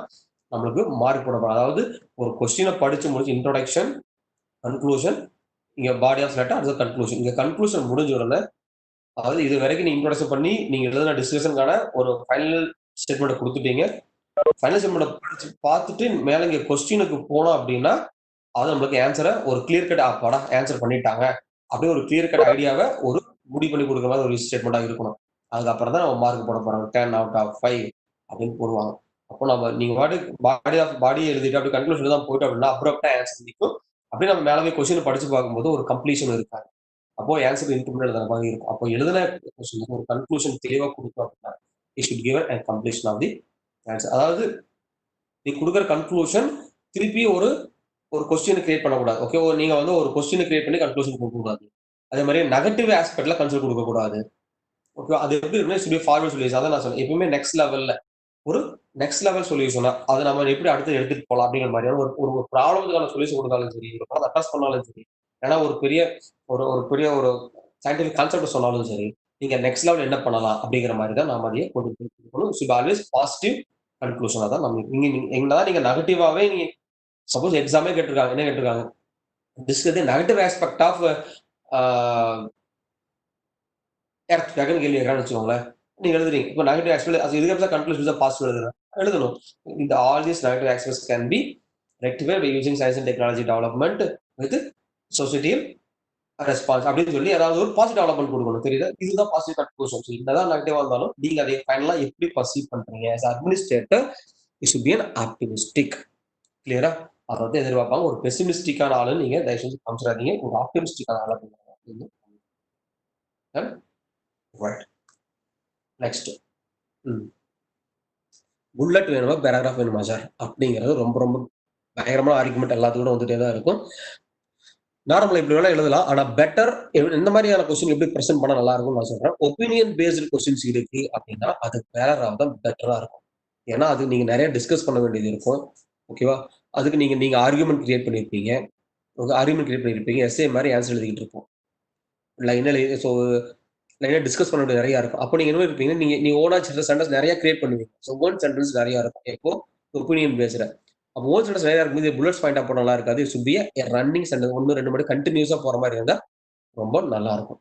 Speaker 1: நம்மளுக்கு மார்க் போடப்படும். அதாவது ஒரு கொஸ்டினை படிச்சு முடிச்சு இன்ட்ரோடக்ஷன், கன்க்ளூஷன், இங்க பாடி ஆஃப் லெட்டர், அடுத்த கன்க்ளூஷன். இங்க கன்க்ளூஷன் முடிஞ்ச உடனே அதாவது இது வரைக்கும் நீங்க இன்ட்ரோடக்ஷன் பண்ணி நீங்க எழுதின டிஸ்கஷனுக்கான ஒரு ஃபைனல் ஸ்டேட்மெண்ட் கொடுத்துட்டீங்க. ஃபைனல் ஸ்டேட்மெண்ட் படிச்சு பார்த்துட்டு மேல இங்க கொஸ்டினுக்கு போனோம் அப்படின்னா அது நம்மளுக்கு ஆன்சரை ஒரு கிளியர் கட் ஆப்பாடா ஆன்சர் பண்ணிட்டாங்க அப்படியே ஒரு கிளியர் கட் ஐடியாவை ஒரு முடிவு பண்ணி கொடுக்குற மாதிரி ஒரு ஸ்டேட்மெண்டா இருக்கணும். அதுக்கப்புறம் தான் நம்ம மார்க் போட போறாங்க 10 out of 5 அப்படின்னு போடுவாங்க. அப்போ நம்ம நீங்க பாடி எழுதிட்டு அப்படி கன்க்ளூஷன் தான் போயிட்டு அப்படின்னா அப்ரப்டா ஆன்சர் நிற்கும். அப்படியே நம்ம மேலே போய் கொஸ்டின் படிச்சு பார்க்கும்போது ஒரு கம்ப்ளீஷன் இருக்காது. அப்போ ஆன்சர் இன்க்ரிமெண்ட் எழுதுற மாதிரி இருக்கும். அப்போ எழுதின கொஸ்டினுக்கு ஒரு கன்க்ளூஷன் தெளிவா கொடுத்தோம் அப்படின்னா it should give and completion of the answer. அதாவது நீ கொடுக்குற கன்க்ளூஷன் திருப்பி ஒரு ஒரு கொஸ்டின் கிரியேட் பண்ணக்கூடாது. ஓகே நீங்க வந்து ஒரு கொஸ்டின் கிரியேட் பண்ணி கன்க்ளூஷன் கொடுக்கக்கூடாது. அதே மாதிரி நெகட்டிவ் ஆஸ்பெக்ட்ல கன்சிடர் கொடுக்கக்கூடாது. ஓகே அது எப்படி இருக்குன்னா ஃபார்வர்ட் சொல்யூஷன். அதான் நான் சொன்னேன் எப்பவுமே நெக்ஸ்ட் லெவல்ல ஒரு நெக்ஸ்ட் லெவல் சொல்யூஷனா அதை நம்ம எப்படி அடுத்து எடுத்துட்டு போகலாம் அப்படிங்கிற மாதிரியான ஒரு ஒரு ப்ராப்ளத்துக்கான சொல்யூஷன் கொடுத்தாலும் சரி ஒரு ப்ராப்ளம் அட்ரஸ் பண்ணாலும் சரி ஏன்னா ஒரு பெரிய ஒரு சயின்டிபிக் கான்செப்ட் சொன்னாலும் சரி நீங்க நெக்ஸ்ட் லெவல் என்ன பண்ணலாம் அப்படிங்கிற மாதிரி தான் நாம அதையே கொண்டு போகணும். ஷுட் ஆல்வேஸ் பாசிட்டிவ் கன்க்ளூஷனா தான் நம்ம என்னதான் நீங்க நெகட்டிவாவே நீங்க சப்போஸ் எக்ஸாமே கேட்டிருக்காங்க என்ன கேட்டிருக்காங்க discuss the negative aspect of earth கேள்வி கேட்கறான்னு வச்சுக்கோங்களேன். நீங்க எழுதுறீங்க. இப்போ நெகட்டிவ் ஆஸ்பெக்ட் அது இதுக்கு கன்க்ளூஷன் பாசிட்டிவ் எழுதணும். இந்த all these negative aspects can be rectified by using science and technology development with societal response அப்படின்னு சொல்லி ஏதாவது ஒரு பாசிட்டிவ் டெவலப்மெண்ட் கொடுக்கணும். தெரியுதா? இதுதான் பாசிட்டிவ் கன்க்ளூஷன். என்னதான் நெகட்டிவா இருந்தாலும் நீங்க அதை ஃபைனலா எப்படி பர்சீவ் பண்றீங்க as administrator it should B an optimistic. கிளியரா? அதை வந்து எதிர்பார்ப்பாங்க. ஒரு பெசிமிஸ்டிக்கான ஆளு நீங்க தயவு செஞ்சு காமிச்சிடாதீங்க. ஒரு ஆப்டிமிஸ்டிக்கான ஆளா ரைட். நெக்ஸ்ட் புல்லட் வேணுமா பேராகிராஃப் வேணுமா சார் அப்படிங்கிறது ரொம்ப ரொம்ப பயங்கரமான ஆர்குமெண்ட் எல்லாத்துக்கும் வந்துட்டே தான் இருக்கும். நார்மலா இப்படி வேணா எழுதலாம். ஆனா பெட்டர் இந்த மாதிரியான கொஸ்டின் எப்படி பிரசென்ட் பண்ண நல்லா இருக்கும்னு நான் சொல்றேன். ஒப்பீனியன் பேஸ்டு கொஸ்டின்ஸ் இருக்கு அப்படின்னா அது பேராகிராஃப் தான் பெட்டரா இருக்கும். ஏன்னா அது நீங்க நிறைய டிஸ்கஸ் பண்ண வேண்டியது இருக்கும். ஓகேவா? அதுக்கு நீங்க நீங்க ஆர்குமெண்ட் கிரியேட் பண்ணியிருப்பீங்க. ஆர்குமெண்ட் கிரியேட் பண்ணியிருப்பீங்க. எஸ்ஏ மாதிரி ஆன்சர் எழுதிக்கிட்டு இருப்போம். லைனா ஸோ நிறைய டிஸ்கஸ் பண்ண வேண்டியது நிறைய இருக்கும். அப்போ நீங்க என்ன இருப்பீங்க நீங்க ஓனா சென்டென்ஸ் நிறைய கிரியேட் பண்ணுவீங்க. ஸோ ஓன் சென்டென்ஸ் நிறைய இருக்கும். எப்போ ஒப்பீனியன் பேஸ்டு. அப்போ ஓன் சென்டென்ஸ் நிறைய இருக்கும்போது புல்லட்ஸ் பாயிண்ட் அப்போ நல்லா இருக்காது. It should be a running sentence 1 2 மணி கண்டினியூஸா போற மாதிரி இருந்தா ரொம்ப நல்லா இருக்கும்.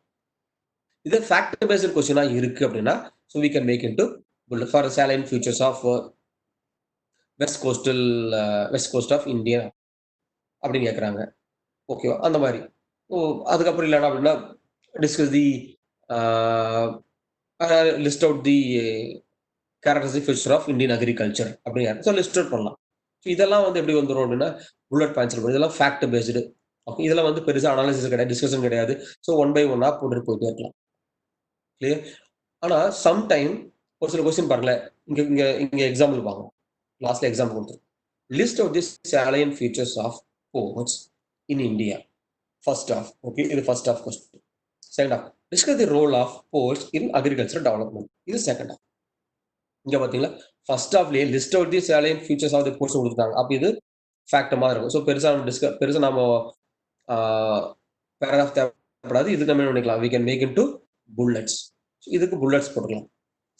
Speaker 1: இது ஃபேக்ட் பேஸ்டு கொஸ்டினா இருக்கு அப்படின்னா so we can make into bullet for salient features of west coast of India அப்படின்னு கேட்குறாங்க. ஓகேவா? அந்த மாதிரி. ஓ அதுக்கப்புறம் இல்லைனா அப்படின்னா discuss the list out the characteristic feature of Indian agriculture அப்படிங்கிறாங்க. ஸோ லிஸ்ட் அவுட் பண்ணலாம். ஸோ இதெல்லாம் வந்து எப்படி வந்துடும் அப்படின்னா புல்லட் பாயிண்ட்ஸ் இருக்கும். இதெல்லாம் ஃபேக்ட் பேஸ்டு. ஓகே இதெல்லாம் வந்து பெருசாக அனாலிசிஸ் கிடையாது, டிஸ்கஷன் கிடையாது. ஸோ 1 by 1 போட்டுட்டு போயிட்டே இருக்கலாம். கிளியர்? ஆனா சம்டைம் ஒரு சில கொஸ்டின் பாருங்களேன். இங்க இங்க இங்க எக்ஸாம்பிள் பாருங்க. லாஸ்ட்ல எக்ஸாம்பிள் கொடுத்துருக்கேன். List of the salient features of ports in India. First half okay இது first half question. Second half discuss the role of ports in agriculture development. இது செகண்ட் ஆஃப். இங்க பாத்தீங்களா ஃபர்ஸ்ட் ஆஃப்லயே list out the salient features of the ports கொடுத்துருக்காங்க. அப்ப இது fact மாதிரி இருக்கும். ஸோ பெருசா நம்ம பேராகிராஃப் தேவைப்படாது. இதுக்கு நம்ம என்ன பண்ணிக்கலாம்? We can make into bullets. இதுக்கு புல்லட்ஸ் போட்டுக்கலாம்.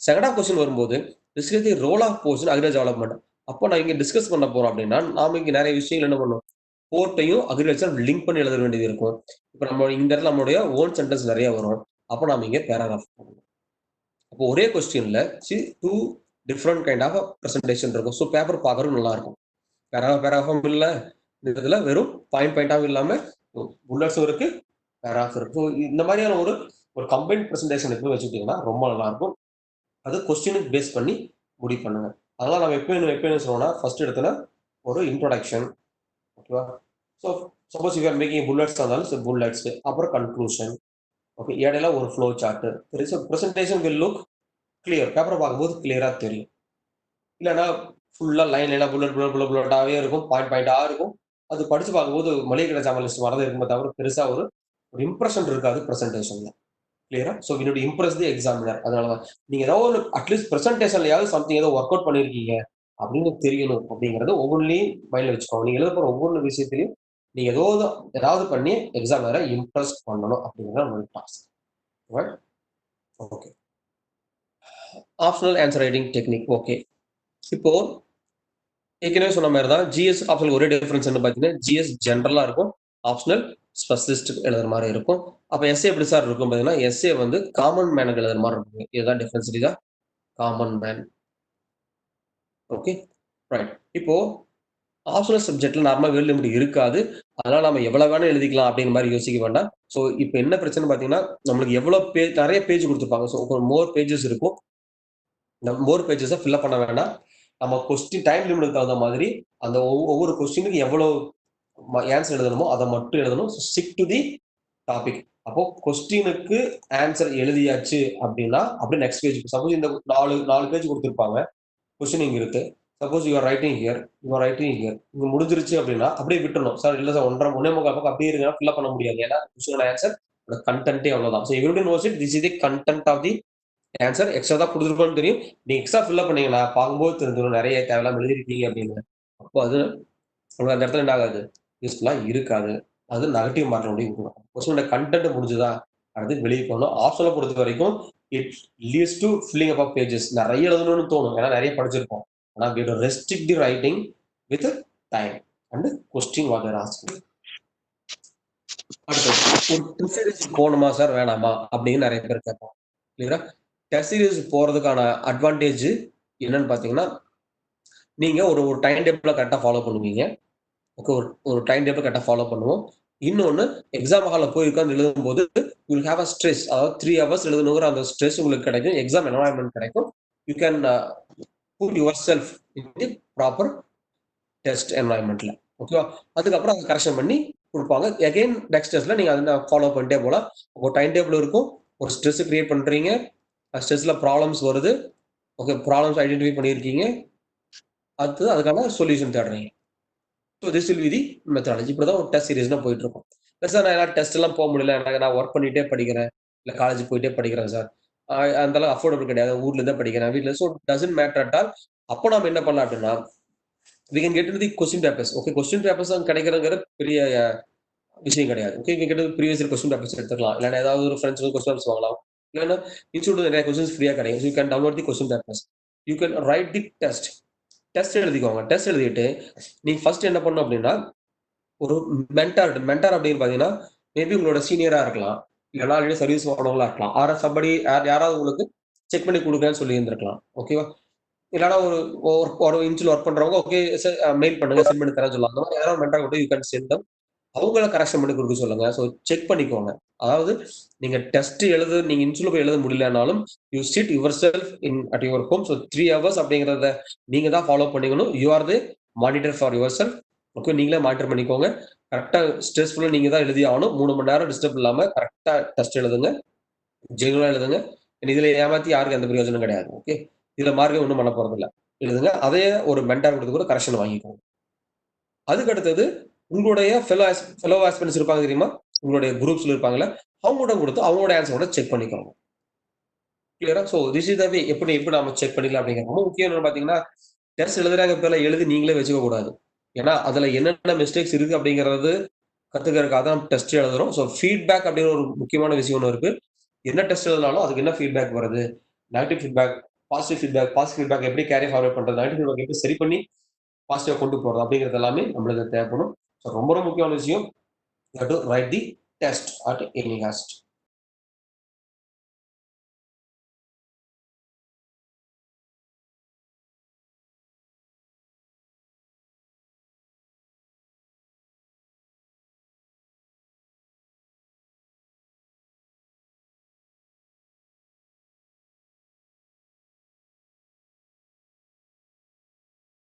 Speaker 1: செகண்ட் ஆஃப் கொஸ்டின் வரும்போது discuss the role of ports in agriculture development. அப்போ நான் இங்க டிஸ்கஸ் பண்ண போறோம் அப்படின்னா, நாம இங்க நெறைய விஷயங்கள் என்ன பண்ணுவோம்? போர்ட்டையும் அக்ரிகல்ச்சர் லிங்க் பண்ணி எழுத வேண்டியது இருக்கும். இப்ப நம்ம இந்த இடத்துல நம்மளுடைய ஓன் சென்டென்ஸ் நெறைய வரும். அப்போ நாம இங்க பேராகிராஃப் போடணும். அப்போ ஒரே கொஸ்டின்ல 2 டிஃபரண்ட் கைண்ட் ஆஃப் பிரசன்டேஷன் இருக்கும். ஸோ பேப்பர் பார்க்கறதுக்கு நல்லா இருக்கும். பேராகிராஃபும் இல்ல. இந்த இதுல வெறும் பாயிண்டாவும் இல்லாம புல்லட்ஸும் இருக்கு, பேராகிராஃப் இருக்கு. ஸோ இந்த மாதிரியான ஒரு ஒரு கம்பைன்ட் பிரசன்டேஷன் எப்பவும் வச்சுக்கிட்டீங்கன்னா ரொம்ப நல்லா இருக்கும். அது கொஸ்டினுக்கு பேஸ் பண்ணி முடிவு பண்ணுங்க. அதனால நம்ம எப்பயும் என்ன சொல்லுவோம்னா, ஃபர்ஸ்ட் எடுத்தோன ஒரு இன்ட்ரோடக்ஷன். ஓகேவா? So suppose you are making bullets இருந்தாலும் புல்லட்ஸ், அப்புறம் கன்க்ளூஷன். ஓகே. இடையில ஒரு flow chart. Presentation will look clear. பேப்பர பார்க்கும்போது கிளியரா தெரியும். இல்லன்னா ஃபுல்லா லைன் புல்லட்டாவே இருக்கும். பாயிண்டா இருக்கும். அது படிச்சு பார்க்கும்போது மளிகை கடை சாமான் லிஸ்ட் மாரி தான் இருக்குமே தவிர, பெருசா ஒரு ஒரு இம்ப்ரஷன் இருக்காது பிரசன்டேஷன்ல. கிளியரா? So we need to impress the examiner. அதனால தான். நீங்க ஏதோ ஒரு அட்லீஸ்ட் பிரசன்டேஷன்லயாவது சம்திங் ஏதோ வொர்க் அவுட் பண்ணியிருக்கீங்க அப்படின்னு தெரியணும் அப்படிங்கிறது ஒவ்வொன்லயும் மைண்ட்ல வச்சுக்கோங்க. நீங்க எழுத போற ஒவ்வொரு விஷயத்திலயும் நீங்க ஏதாவது பண்ணி எக்ஸாமினரை இம்ப்ரெஸ் பண்ணணும் அப்படிங்கிறது நம்மளோட task. Right? Okay. Optional answer writing technique. Okay. இப்போ ஏற்கனவே சொன்ன மாதிரி தான் ஜிஎஸ் ஆப்ஷனல் ஒரே டிஃபரன்ஸ் என்ன பார்த்தீங்கன்னா, ஜிஎஸ் ஜென்ரலா இருக்கும். ஆப்ஷனல் ஸ்பெஷலிஸ்ட் எழுதுற மாதிரி இருக்கும். அப்ப எஸ்ஏ எப்படி சார் இருக்கும் பார்த்தீங்கன்னா, எஸ்ஏ வந்து காமன் மேனுக்கு எழுதுற மாதிரி இருக்கும். இதுதான் டிஃபரன்ஸ். இதுதான் காமன் மேன். ஓகே. ரைட். இப்போ ஆப்ஷனல் சப்ஜெக்ட்ல நார்மலா வேர்ட் லிமிட் இருக்காது. அதனால நம்ம எவ்வளவு வேணா எழுதிக்கலாம் அப்படிங்கிற மாதிரி யோசிக்க வேண்டாம். ஸோ இப்போ என்ன பிரச்சனை பார்த்தீங்கன்னா, நம்மளுக்கு எவ்வளவு பேஜ் நெறைய பேஜ் குடுத்துருப்பாங்க. ஸோ மோர் பேஜஸ் இருக்கும். இந்த மோர் பேஜஸ ஃபில் அப் பண்ண வேண்டாம். நம்ம கொஸ்டின் டைம் லிமிட்க்கு தகுந்த மாதிரி அந்த ஒவ்வொரு கொஸ்டினுக்கு எவ்வளவு ஆன்சர் எழுதணுமோ அத மட்டும் எழுதணும். Stick to the topic. அப்போ கொஸ்டினுக்கு ஆன்சர் எழுதியாச்சு அப்படின்னா, அப்படியே நெக்ஸ்ட் பேஜ். சப்போஸ் இந்த 4 பேஜ் குடுத்திருப்பாங்க. கொஸ்டின் இங்க இருக்கு. Suppose you R writing here, you are writing here. இங்க முடிஞ்சிருச்சு அப்படின்னா, அப்படியே விட்டுறணும். சார் இல்ல சார் 1.5 பக்கம் அப்படியே இருங்க. ஃபில் அப் பண்ண முடியாது. ஏன்னா கொஸ்டினோட ஆன்சர் கன்டென்ட்டே அவ்வளவுதான். So everybody knows it. This is the content of the answer. Extra தான் குடுத்துருக்கோம்னு தெரியும். நீங்க எக்ஸ்ட்ரா ஃபில் அப் பண்ணீங்கன்னா, பார்க்கும்போது தெரிஞ்சிரும் நெறைய தேவையில்லாம எழுதிருக்கீங்க அப்படின்னு. அப்போ அது உங்களுக்கு அந்த இடத்துல என்ன ஆகாது? யூஸ்ஃபுல்லா இருக்காது. அது நெகட்டிவ் மார்க் அப்படியே விட்டுரும். கொஸ்டினோட கன்டென்ட் முடிஞ்சுதா? அடுத்து வெளிய போணும். ஆப்ஷனல பொறுத்தவரைக்கும் it leads to filling up of pages. நெறைய எழுதணும்னு தோணும். ஏன்னா நெறைய படிச்சிருப்போம். ஆனா we have to restrict the writing with time and question what they are asking. அடுத்தது ஒரு டெஸ்ட் சீரிஸ் போணுமா சார்? வேணாமா? அப்படின்னு நெறைய பேர் கேட்பாங்க. கிளியரா? டெஸ்ட் சீரிஸ் போறதுக்கான அட்வான்டேஜ் என்னன்னு பார்த்தீங்கன்னா, நீங்க ஒரு ஒரு டைம் டேபிள கரெக்ட்டா ஃபாலோ பண்ணுவீங்க. ஓகே. ஒரு ஒரு டைம் டேபிள் கரெக்ட்டா ஃபாலோ பண்ணுவோம். இன்னொன்னு எக்ஸாம் ஹால்ல போய் உட்கார்ந்து எழுதும்போது you will have a stress. அதாவது 3 ஹவர்ஸ் எழுதணுங்கிற அந்த ஸ்ட்ரெஸ் உங்களுக்கு கிடைக்கும். எக்ஸாம் என்வைரன்மென்ட் கிடைக்கும். You can put yourself in the proper test என்வைரன்மென்ட்ல. ஓகேவா? அதுக்கப்புறம் அத கரெக்ஷன் பண்ணி குடுப்பாங்க. அகைன் நெக்ஸ்ட் டெஸ்ட்ல நீங்க அத ஃபாலோ பண்ணிட்டே போலாம். ஒரு டைம் டேபிள் இருக்கும். ஒரு ஸ்ட்ரெஸ் கிரியேட் பண்றீங்க. ஸ்ட்ரெஸ்ல ப்ராப்ளம்ஸ் வருது. ஓகே. ப்ராப்ளம்ஸ் ஐடென்டிஃபை பண்ணியிருக்கீங்க. அடுத்தது அதுக்கான சொல்யூஷன் தேடுறீங்க. So this will be the methodology. இப்படிதான் ஒரு டெஸ்ட் சீரிஸ்னா போயிட்டு இருக்கும். இல்ல சார் நான் என்னால டெஸ்ட் எல்லாம் முடியல. நான் ஒர்க் பண்ணிட்டே படிக்கிறேன். இல்ல காலேஜ் போயிட்டே படிக்கிறேன் சார். அந்த அளவுக்கு அஃபோர்டபிள் கிடையாது. ஊர்ல இருந்தே படிக்கிறேன். வீட்ல so doesn't matter at all. அப்ப நாம என்ன பண்ணலாம் அப்படின்னா, we can get into the question papers. Okay. Question papers கிடைக்கிறதுங்கிற பெரிய விஷயம் கிடையாது. Okay. We get previous year question papers எடுத்துக்கலாம். இல்லன்னா ஏதாவது ஒரு ஃப்ரெண்ட்ஸ் கொஸ்டின் பேப்பர்ஸ் வாங்கலாம். இல்லன்னா இன்ஸ்டிடியூட்ல நிறைய கொஸ்டின்ஸ் ஃப்ரீயா கிடைக்கும். You can download the question papers. You can right the test. Test எழுதிக்கோங்க. டெஸ்ட் எழுதிட்டு நீங்க ஃபர்ஸ்ட் என்ன பண்ணணும் அப்படின்னா, ஒரு மென்டார் அப்படின்னு பார்த்தீங்கன்னா, மேபி உங்களோட சீனியரா இருக்கலாம். இல்லன்னா ஆல்ரெடி சர்வீஸ் போனவங்களா இருக்கலாம். ஆர் சம்படி யாராவது உங்களுக்கு செக் பண்ணி குடுக்குறேன்னு சொல்லியிருந்திருக்கலாம். ஓகேவா? இல்லன்னா ஒரு ஒரு இன்ச்ல ஒர்க் பண்றவங்க ஓகே மெயில் பண்ணுங்க, சென்ட் பண்ணி தரேன்னு சொல்லுவாங்க. அந்த மாரி யாராவது மென்டார் கூட யூ கேன் சென்ட் தெம். அவங்கள கரெக்ஷன் பண்ணி குடுக்க சொல்லுங்க. ஸோ செக் பண்ணிக்கோங்க. அதாவது நீங்க டெஸ்ட் நீங்க இன்ஸ்டிடியூட்ல போய் எழுத முடியலனாலும், you sit your self at your home. So 3 hours அப்படிங்கிறத நீங்க தான் ஃபாலோ பண்ணிக்கணும். You are the monitor for your self. Okay. நீங்களே மானிட்டர் பண்ணிக்கோங்க. கரெக்ட்டா ஸ்ட்ரெஸ்ஃபுல்லா நீங்க தான் எழுதி ஆகணும். 3 மணி நேரம் டிஸ்டர்ப் இல்லாம கரெக்ட்டா டெஸ்ட் எழுதுங்க. ஜெனுயினா எழுதுங்க. இதுல ஏமாத்தி யாருக்கும் எந்த பிரயோஜனம் கிடையாது. ஓகே. இதுல மார்க்கே ஒண்ணும் பண்ண போறதில்ல. எழுதுங்க. அதே ஒரு மென்டார் கிட்ட கூட கரெக்ஷன் வாங்கிக்கோங்க. அதுக்கு அடுத்தது உங்களுடைய ஃபெலோ ஆஸ்பிரண்ட்ஸ் இருப்பாங்க தெரியுமா? உங்களுடைய குரூப்ஸ்ல இருப்பாங்கல்ல, அவங்ககிட்ட குடுத்து அவங்களோட ஆன்ஸரோட செக் பண்ணிக்கோங்க. கிளியரா? சோ திஸ் இஸ் த வே எப்படி எப்படி நாம செக் பண்ணிக்கலாம் அப்படிங்கிறது. ரொம்ப முக்கியம் என்னன்னு பார்த்தீங்கன்னா, டெஸ்ட் எழுதுறாங்க பேர்ல எழுதி நீங்களே வச்சுக்க கூடாது. ஏன்னா, அதுல என்னென்ன மிஸ்டேக்ஸ் இருக்கு அப்படிங்கிறது கத்துக்கிறதுக்காக தான் டெஸ்ட் எழுதுறோம். சோ ஃபீட்பேக் அப்படின்னு ஒரு முக்கியமான விஷயம் ஒண்ணு இருக்கு. என்ன டெஸ்ட் எழுதினாலும் அதுக்கு என்ன ஃபீட்பேக் வருது? நெகட்டிவ் ஃபீட்பேக், பாசிட்டிவ் ஃபீட்பேக் எப்படி கேரி ஃபார்வர்ட் பண்றது, நெகட்டிவ் ஃபீட்பேக் எப்படி சரி பண்ணி பாசிட்டிவா கொண்டு போறது அப்படிங்கிறது எல்லாமே நம்மளுக்கு தேவைப்படும். ஸோ ரொம்ப ரொம்ப முக்கியமான விஷயம். You have to right the test at any cost.